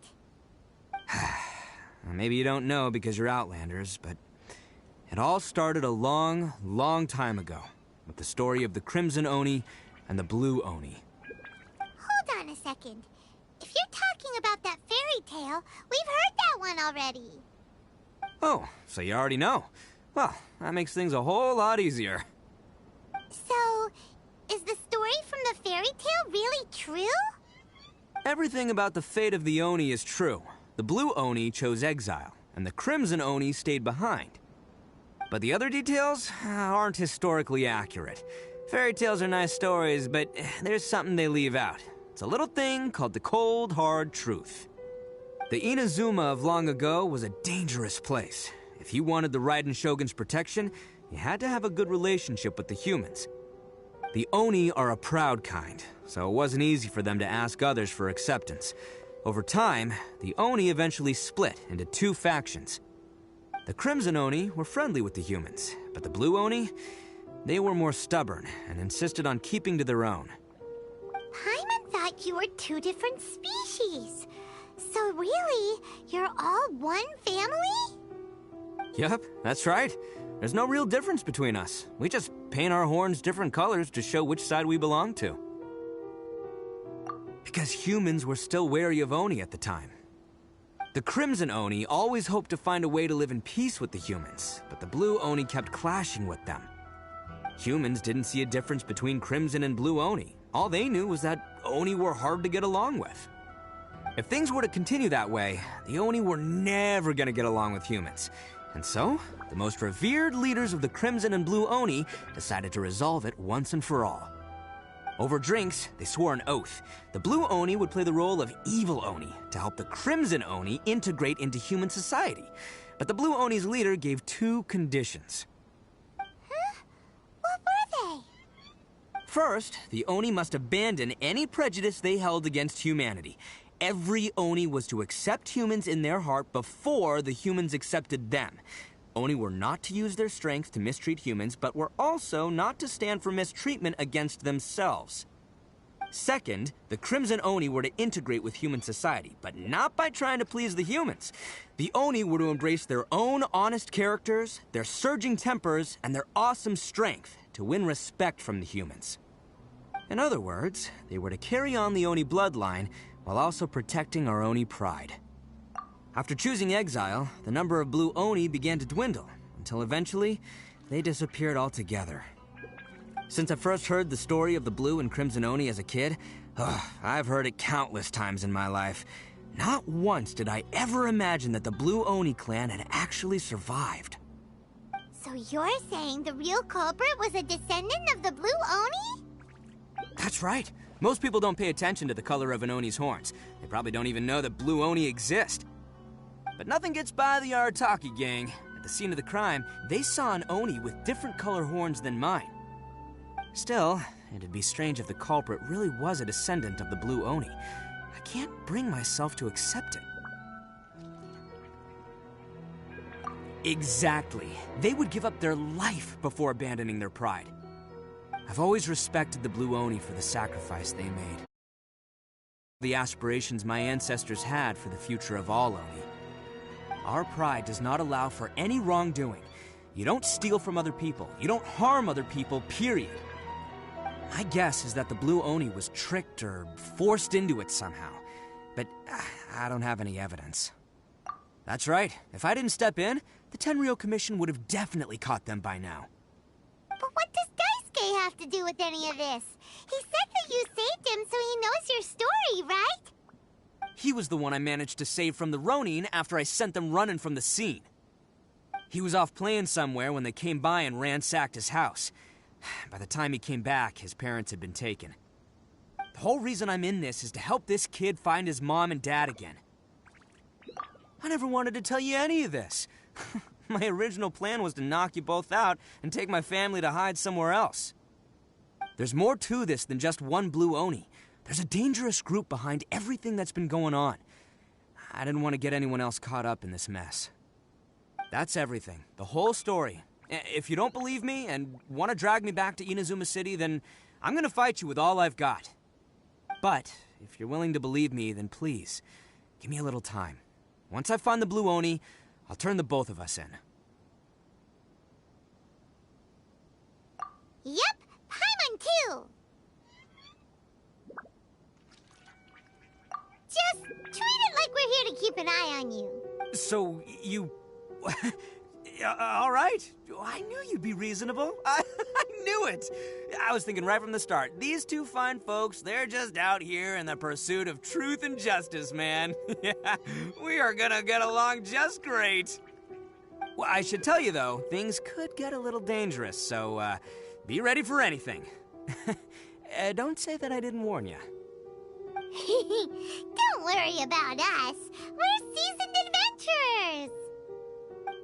Maybe you don't know because you're Outlanders, but it all started a long, long time ago with the story of the Crimson Oni and the Blue Oni. Hold on a second. If you're talking about that fairy tale, we've heard that one already. Oh, so you already know. Well, that makes things a whole lot easier. So, is the story from the fairy tale really true? Everything about the fate of the Oni is true. The Blue Oni chose exile, and the Crimson Oni stayed behind. But the other details aren't historically accurate. Fairy tales are nice stories, but there's something they leave out. It's a little thing called the cold, hard truth. The Inazuma of long ago was a dangerous place. If you wanted the Raiden Shogun's protection, you had to have a good relationship with the humans. The Oni are a proud kind, so it wasn't easy for them to ask others for acceptance. Over time, the Oni eventually split into two factions. The Crimson Oni were friendly with the humans, but the Blue Oni, they were more stubborn and insisted on keeping to their own. Paimon thought you were two different species. So really, you're all one family? Yep, that's right. There's no real difference between us. We just paint our horns different colors to show which side we belong to. Because humans were still wary of Oni at the time. The Crimson Oni always hoped to find a way to live in peace with the humans, but the Blue Oni kept clashing with them. Humans didn't see a difference between Crimson and Blue Oni. All they knew was that Oni were hard to get along with. If things were to continue that way, the Oni were never gonna get along with humans. And so, the most revered leaders of the Crimson and Blue Oni decided to resolve it once and for all. Over drinks, they swore an oath. The Blue Oni would play the role of evil Oni to help the Crimson Oni integrate into human society. But the Blue Oni's leader gave two conditions. Huh? What were they? First, the Oni must abandon any prejudice they held against humanity. Every Oni was to accept humans in their heart before the humans accepted them. Oni were not to use their strength to mistreat humans, but were also not to stand for mistreatment against themselves. Second, the Crimson Oni were to integrate with human society, but not by trying to please the humans. The Oni were to embrace their own honest characters, their surging tempers, and their awesome strength to win respect from the humans. In other words, they were to carry on the Oni bloodline while also protecting our Oni pride. After choosing exile, the number of Blue Oni began to dwindle, until eventually, they disappeared altogether. Since I first heard the story of the Blue and Crimson Oni as a kid, I've heard it countless times in my life. Not once did I ever imagine that the Blue Oni clan had actually survived. So you're saying the real culprit was a descendant of the Blue Oni? That's right. Most people don't pay attention to the color of an Oni's horns. They probably don't even know that Blue Oni exist. But nothing gets by the Arataki gang. At the scene of the crime, they saw an Oni with different color horns than mine. Still, it'd be strange if the culprit really was a descendant of the Blue Oni. I can't bring myself to accept it. Exactly. They would give up their life before abandoning their pride. I've always respected the Blue Oni for the sacrifice they made. The aspirations my ancestors had for the future of all Oni. Our pride does not allow for any wrongdoing. You don't steal from other people. You don't harm other people, period. My guess is that the Blue Oni was tricked or forced into it somehow. But I don't have any evidence. That's right. If I didn't step in, the Tenryou Commission would have definitely caught them by now. But what does Daisuke have to do with any of this? He said that you saved him so he knows your story, right? He was the one I managed to save from the Ronin after I sent them running from the scene. He was off playing somewhere when they came by and ransacked his house. By the time he came back, his parents had been taken. The whole reason I'm in this is to help this kid find his mom and dad again. I never wanted to tell you any of this. My original plan was to knock you both out and take my family to hide somewhere else. There's more to this than just one blue Oni. There's a dangerous group behind everything that's been going on. I didn't want to get anyone else caught up in this mess. That's everything. The whole story. If you don't believe me and want to drag me back to Inazuma City, then I'm going to fight you with all I've got. But if you're willing to believe me, then please, give me a little time. Once I find the blue Oni, I'll turn the both of us in. Yep, Paimon too. Just treat it like we're here to keep an eye on you. So, you... all right. I knew you'd be reasonable. I knew it. I was thinking right from the start, these two fine folks, they're just out here in the pursuit of truth and justice, man. Yeah, we are gonna get along just great. Well, I should tell you, though, things could get a little dangerous, so, be ready for anything. Don't say that I didn't warn you. Don't worry about us. We're seasoned adventurers.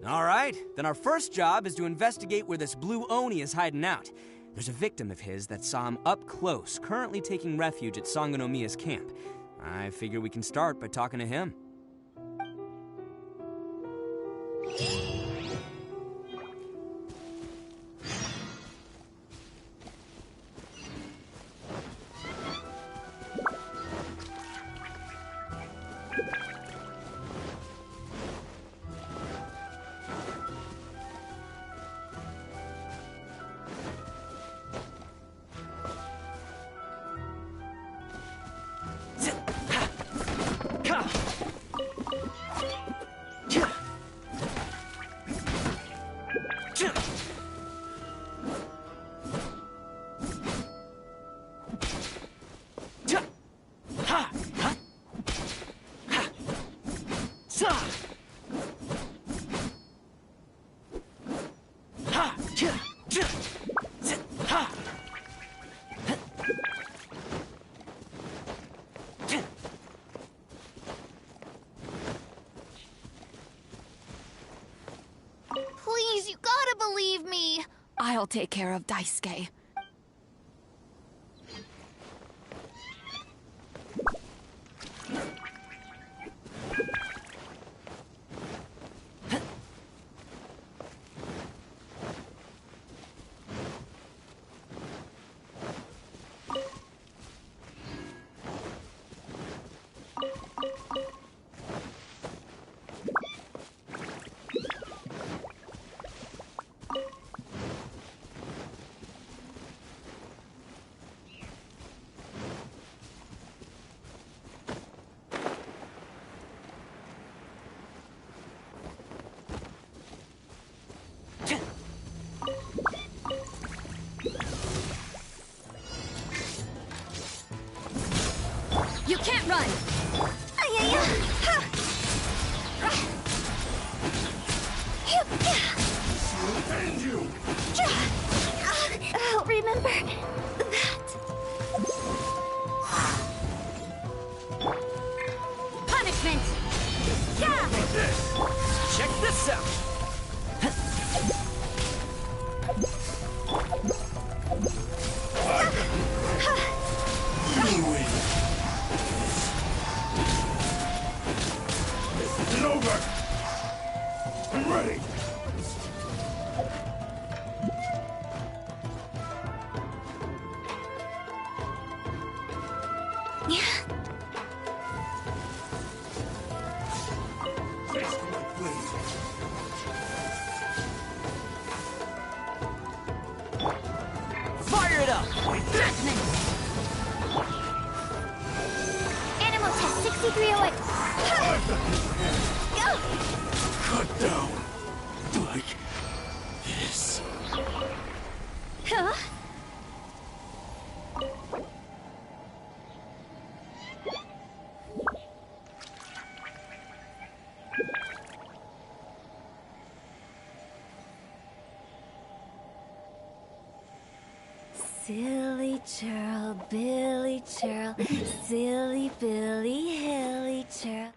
All right, then our first job is to investigate where this blue Oni is hiding out. There's a victim of his that saw him up close, currently taking refuge at Sangonomiya's camp. I figure we can start by talking to him. Please, you gotta believe me. I'll take care of Daisuke. You can't run! And you! I'll remember that. Punishment! Check this out! You win! This isn't over! I'm ready! Taste my blade! Fire it up! Animal test 6308. Cut down! Like this. Huh? Silly churl, Billy churl, silly Billy, hilly churl.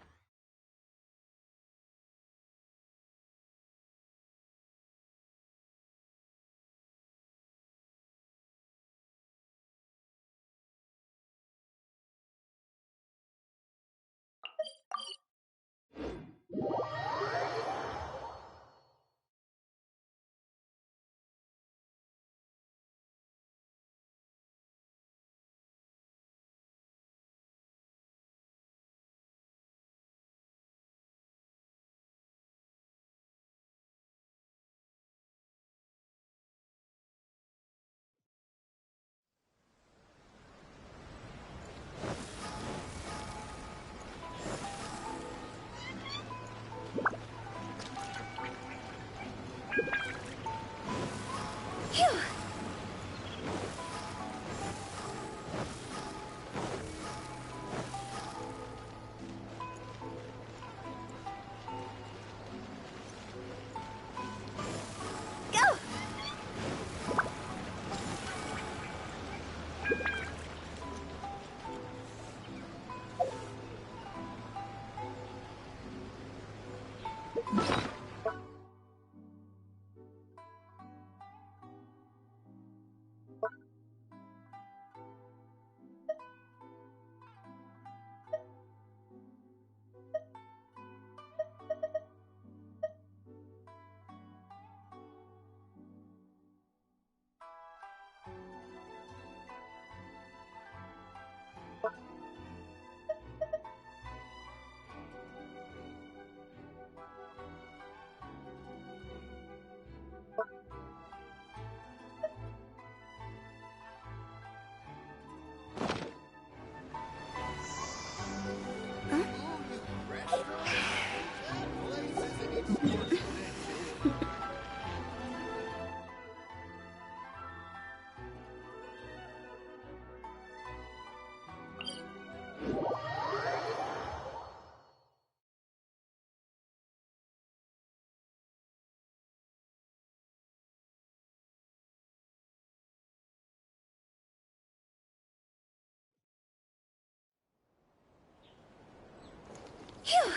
Phew!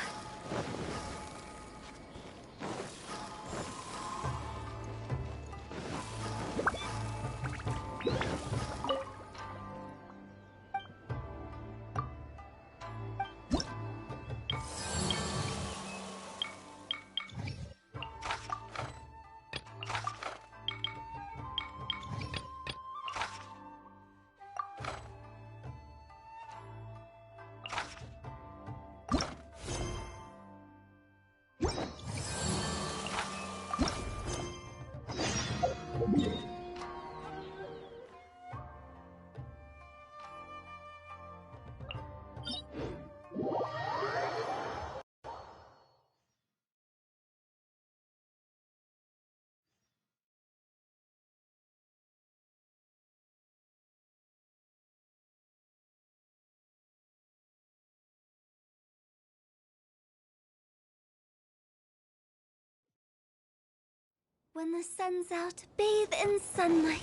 When the sun's out, bathe in sunlight.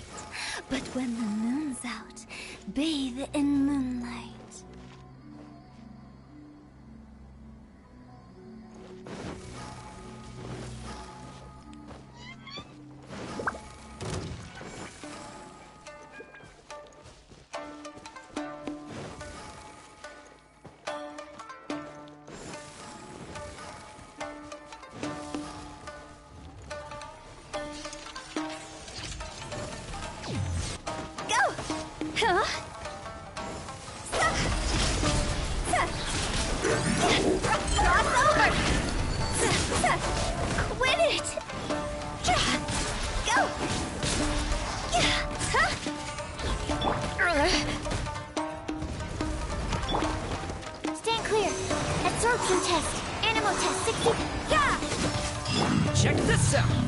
But when the moon's out, bathe in moonlight. Stand clear. Absorption test. Animal test 60. Yeah! Check this out!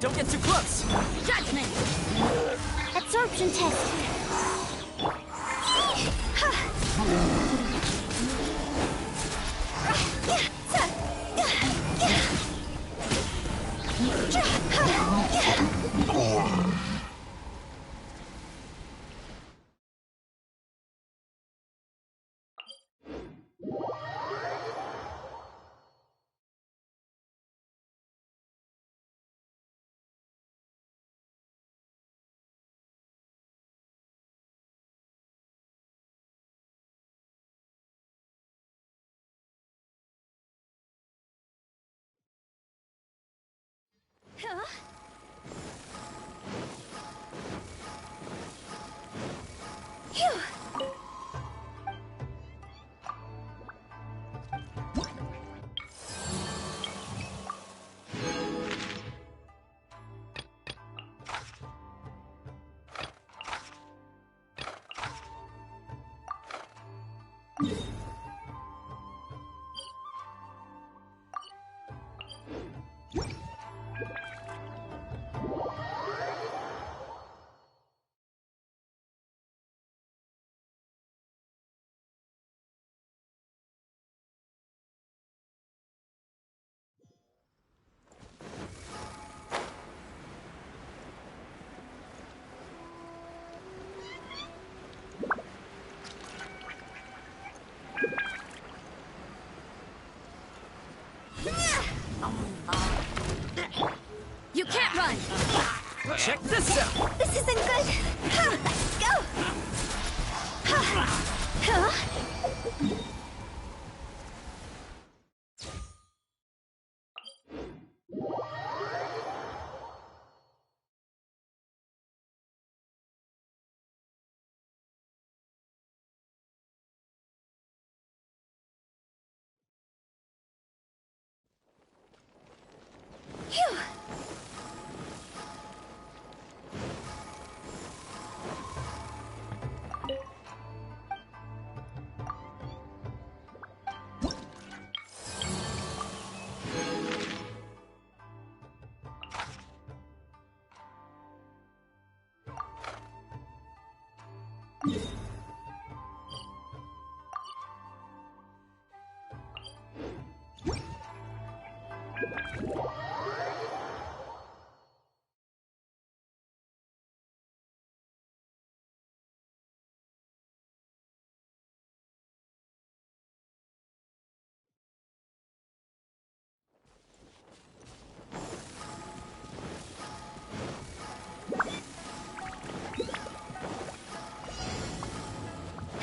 Don't get too close! Judgment! Absorption test! You can't run! Check this out! This isn't good! Go!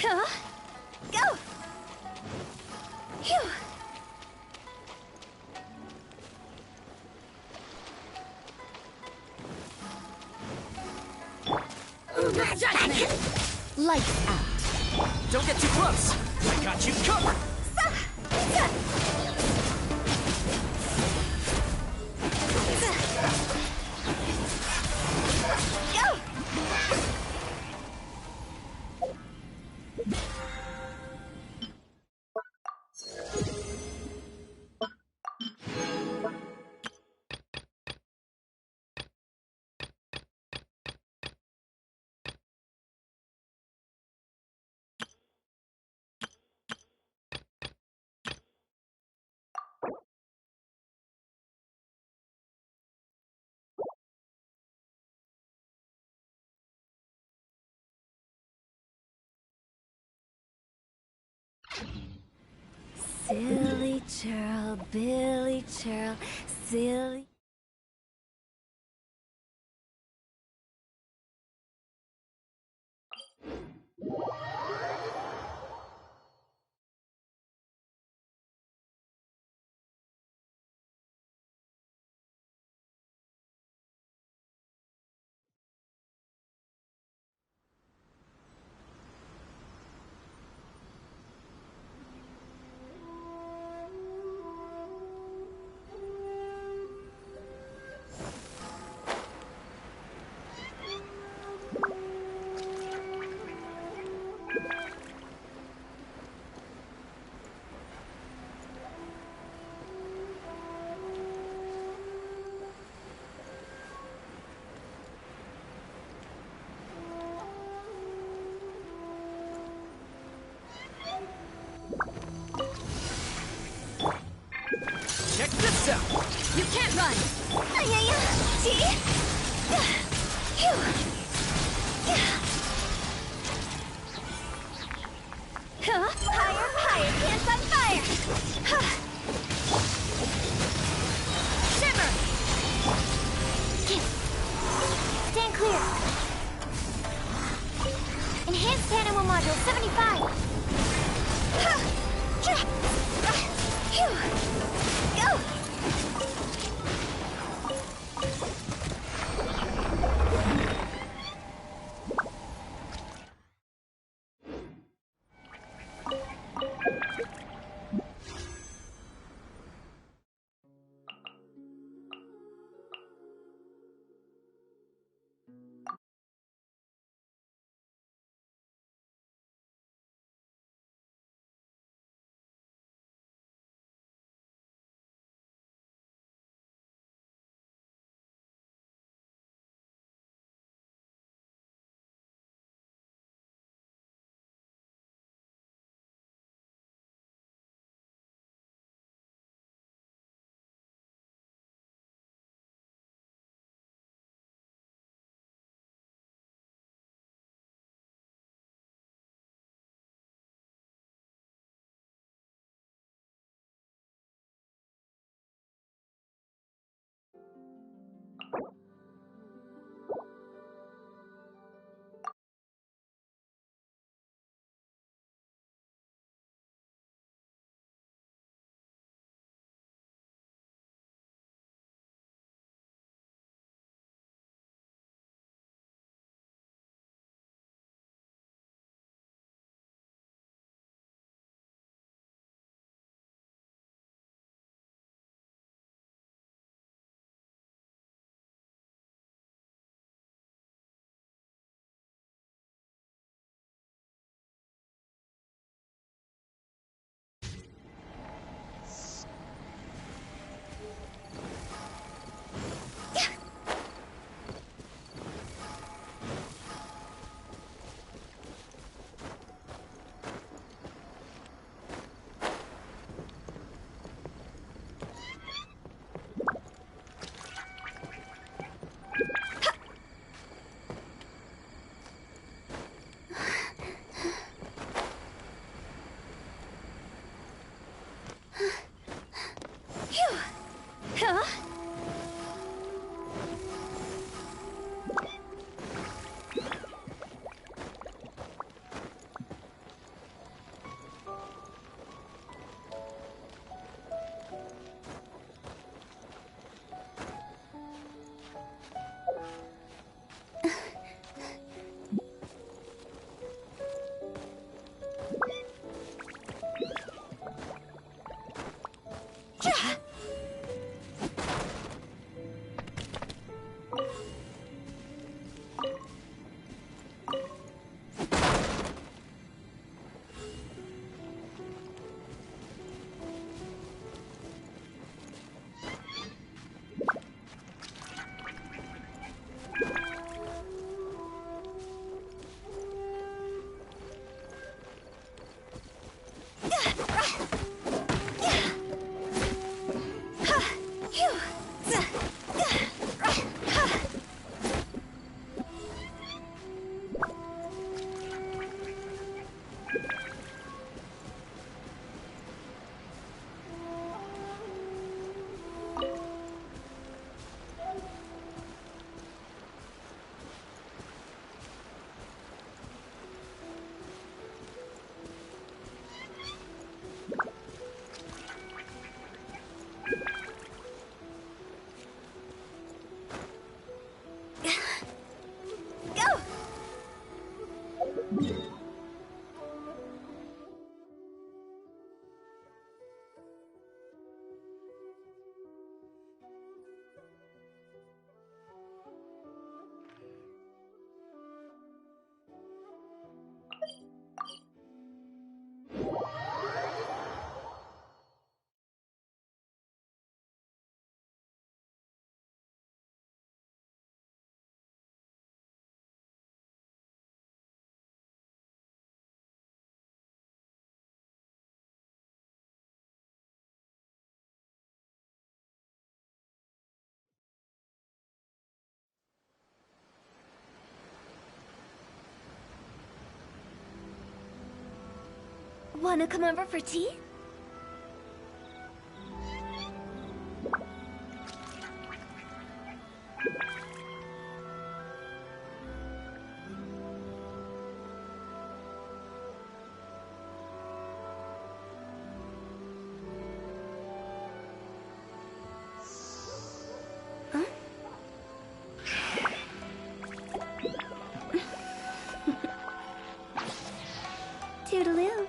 Phew! Go! Phew! Lights out. Don't get too close! I got you covered! Go! Silly churl, Billy churl, silly... So, You can't run! Higher, higher, hands on fire! Shimmer! Stand clear. Enhanced animal module 75. Go! Wanna come over for tea? Toodaloo.